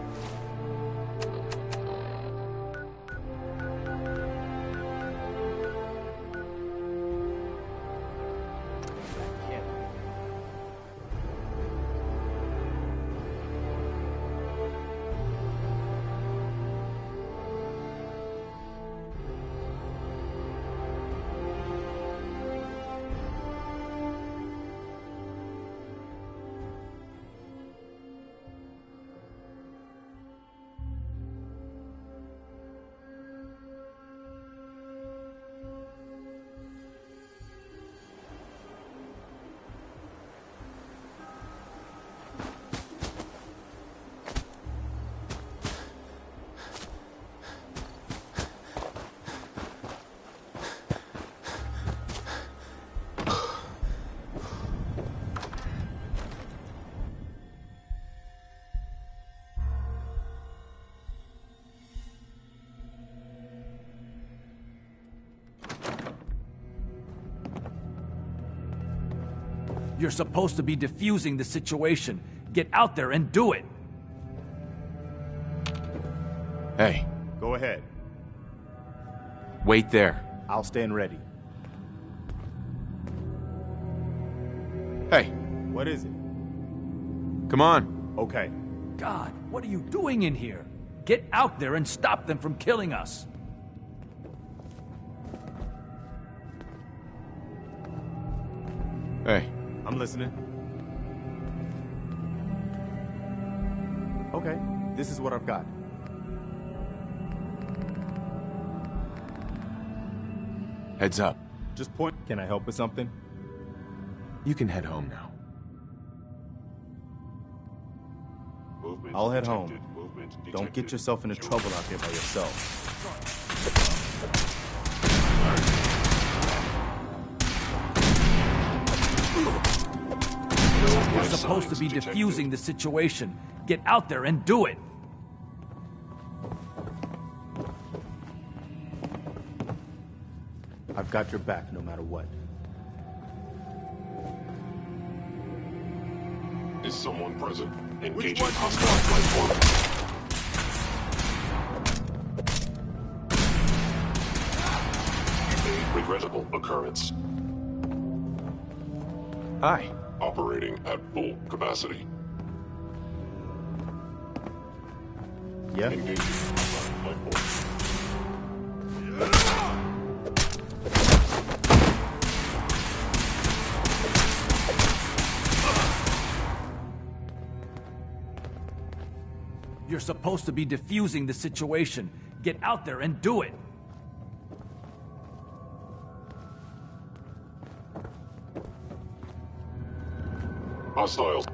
You're supposed to be defusing the situation. Get out there and do it! Hey. Go ahead. Wait there. I'll stand ready. Hey. What is it? Come on. Okay. God, what are you doing in here? Get out there and stop them from killing us! Hey. I'm listening. Okay, this is what I've got. Heads up. Just point. Can I help with something? You can head home now. Movement I'll head detected. home. Movement Don't get detected. yourself into trouble out there by yourself. You're supposed to be defusing the situation. Get out there and do it! I've got your back no matter what. Is someone present? Engaging hostile platform. A regrettable occurrence. Hi. Operating at full capacity. Yeah? Engaging hostile platform. You're supposed to be defusing the situation. Get out there and do it! Hostiles.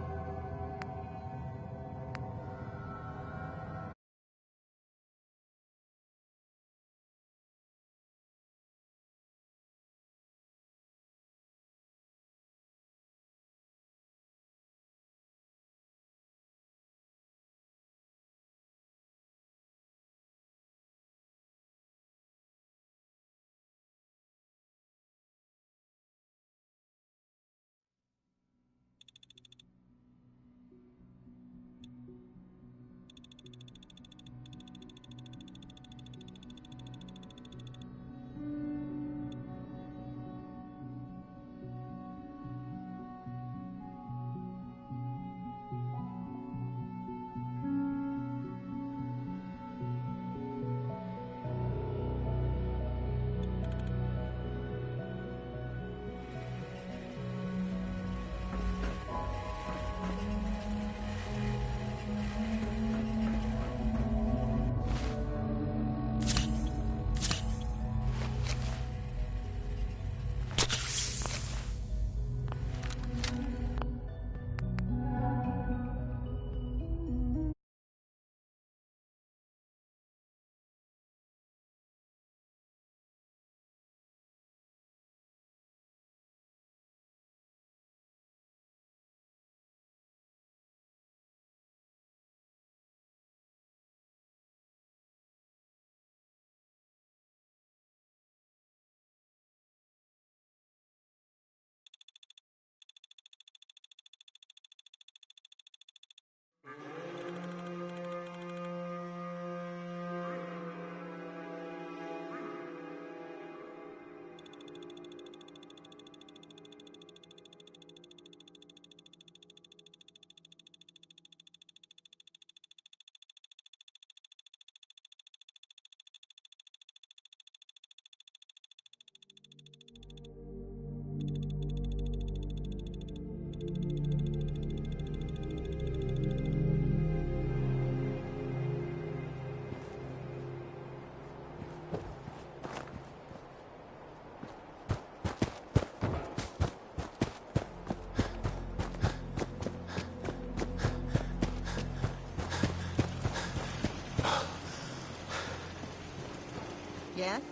Yes?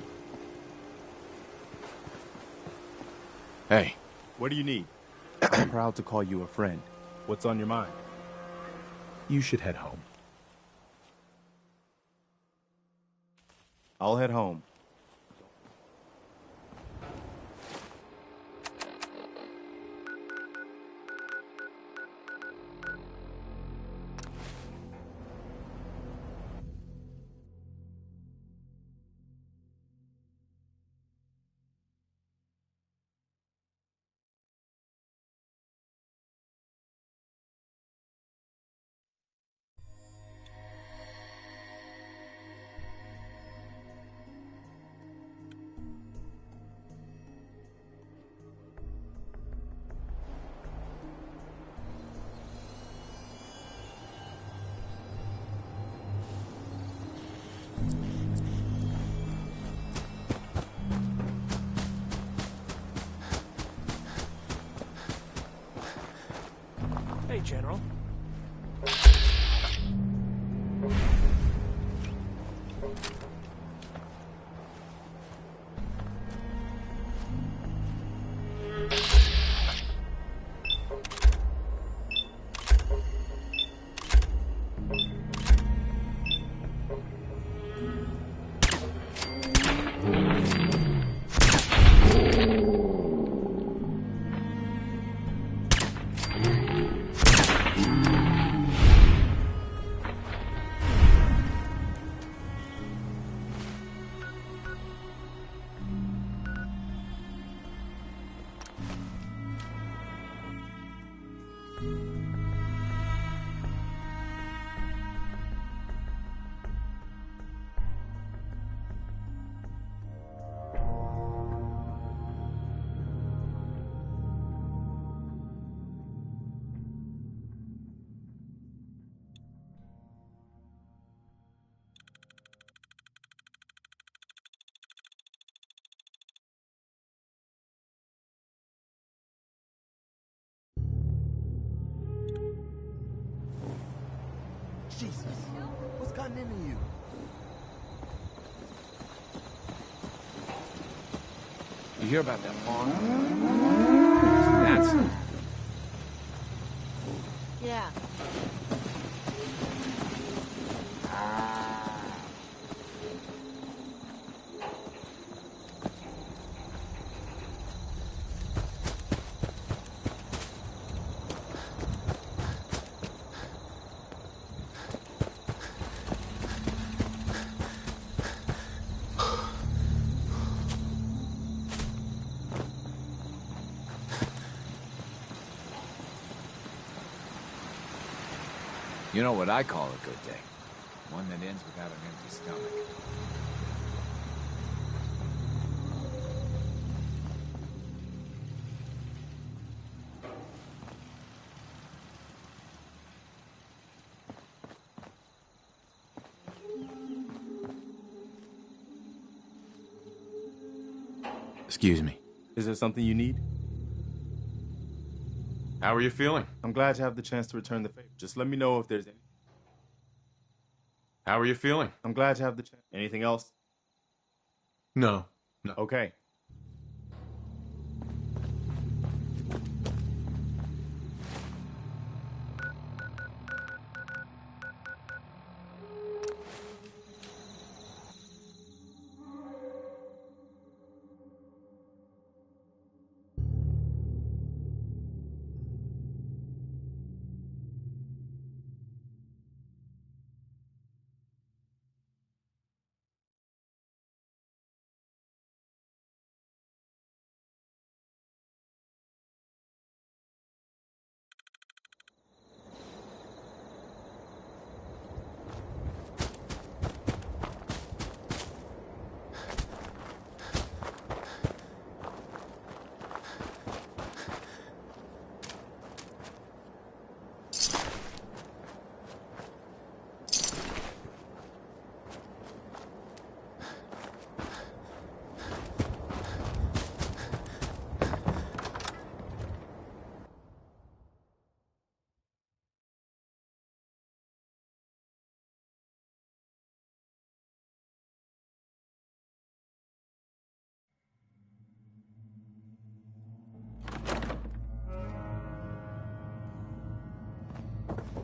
Hey. What do you need? I'm proud to call you a friend. What's on your mind? You should head home. I'll head home. General. Jesus, what's gotten into you? You hear about that farm? That's... Yeah. You know what I call a good day? One that ends without an empty stomach. Excuse me. Is there something you need? How are you feeling? I'm glad to have the chance to return the favor. Just let me know if there's any... How are you feeling? I'm glad to have the chance. Anything else? No. Okay.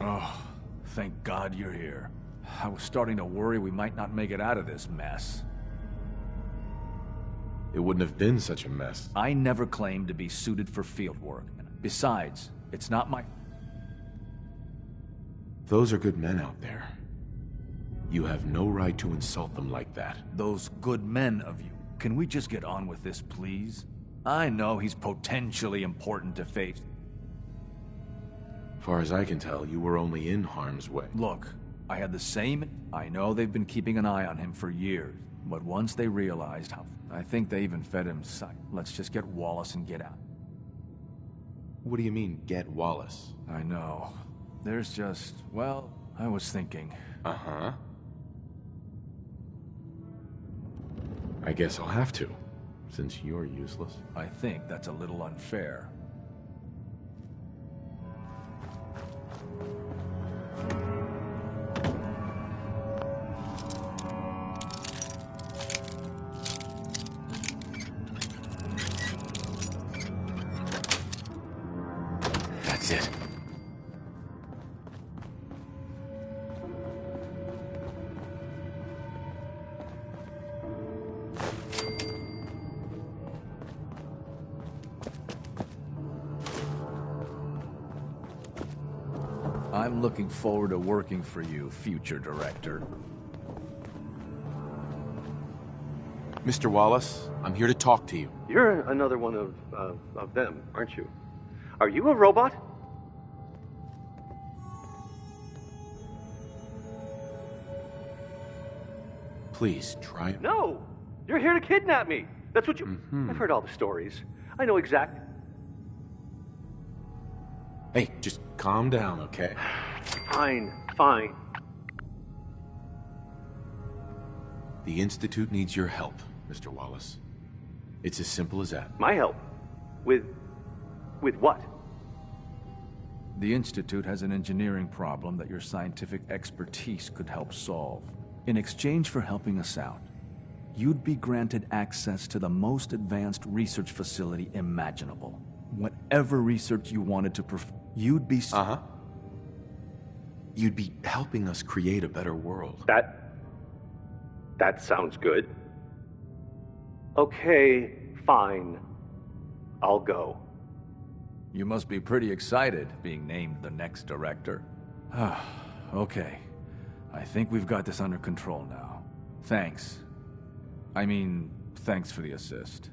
Oh, thank God you're here. I was starting to worry we might not make it out of this mess. It wouldn't have been such a mess. I never claimed to be suited for field work. Besides, it's not my... Those are good men out there. You have no right to insult them like that. Those good men of you. Can we just get on with this, please? I know he's potentially important to face. Far as I can tell, you were only in harm's way. Look, I had the same... I know they've been keeping an eye on him for years, but once they realized how... I think they even fed him sight. Let's just get Wallace and get out. What do you mean, get Wallace? I know. There's just... well, I was thinking... Uh-huh. I guess I'll have to, since you're useless. I think that's a little unfair. I'm looking forward to working for you, future director. Mr. Wallace, I'm here to talk to you. You're another one of them, aren't you? Are you a robot? Please, try... No! You're here to kidnap me! That's what you... I've heard all the stories. I know exactly... Hey, just calm down, okay? Fine. The Institute needs your help, Mr. Wallace. It's as simple as that. My help? With what? The Institute has an engineering problem that your scientific expertise could help solve. In exchange for helping us out, you'd be granted access to the most advanced research facility imaginable. Whatever research you wanted to perform, you'd be... You'd be helping us create a better world. That sounds good. Okay, fine. I'll go. You must be pretty excited being named the next director. Okay. I think we've got this under control now. Thanks. Thanks for the assist.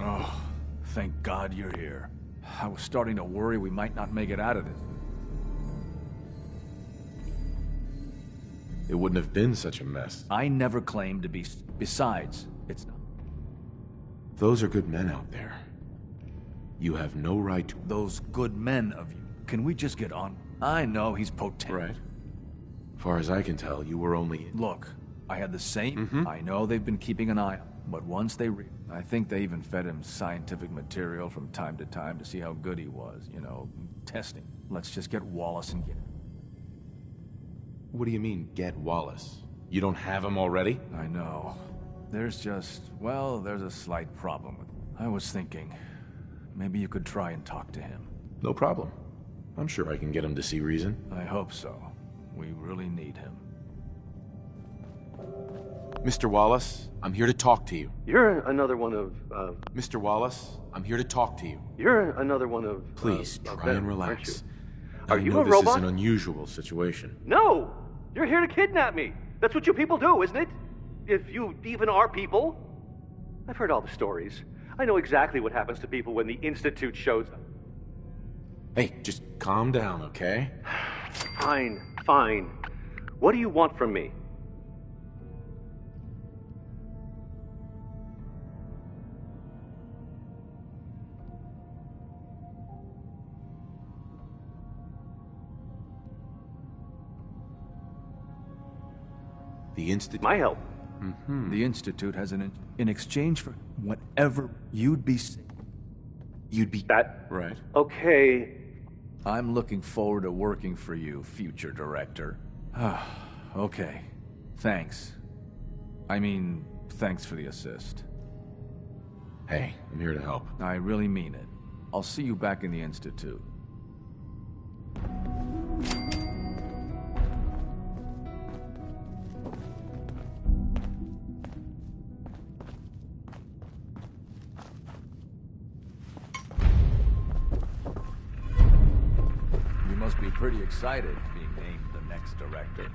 Oh, thank God you're here. I was starting to worry we might not make it out of this. It wouldn't have been such a mess. I never claimed to be... Besides, it's not... Those are good men out there. You have no right to... Those good men of you. Can we just get on? I know he's potent. Right. Far as I can tell, you were only... Look, I had the same... I know they've been keeping an eye on him, but once they I think they even fed him scientific material from time to time to see how good he was, you know, testing. Let's just get Wallace and get him. What do you mean, get Wallace? You don't have him already? I know. There's just... well, there's a slight problem with... I was thinking, maybe you could try and talk to him. No problem. I'm sure I can get him to see reason. I hope so. We really need him. Mr. Wallace, I'm here to talk to you. You're another one of... Mr. Wallace, I'm here to talk to you. You're another one of... Please, try and relax. Are you a robot? This is an unusual situation. No! You're here to kidnap me! That's what you people do, isn't it? If you even are people. I've heard all the stories. I know exactly what happens to people when the Institute shows up. Hey, just calm down, okay? Fine. What do you want from me? The Institute... My help. The Institute has in exchange for whatever you'd be... That... Right. Okay. I'm looking forward to working for you, future director. Okay. Thanks. I mean, thanks for the assist. Hey, I'm here to help. I really mean it. I'll see you back in the Institute. You must be pretty excited being named the next director.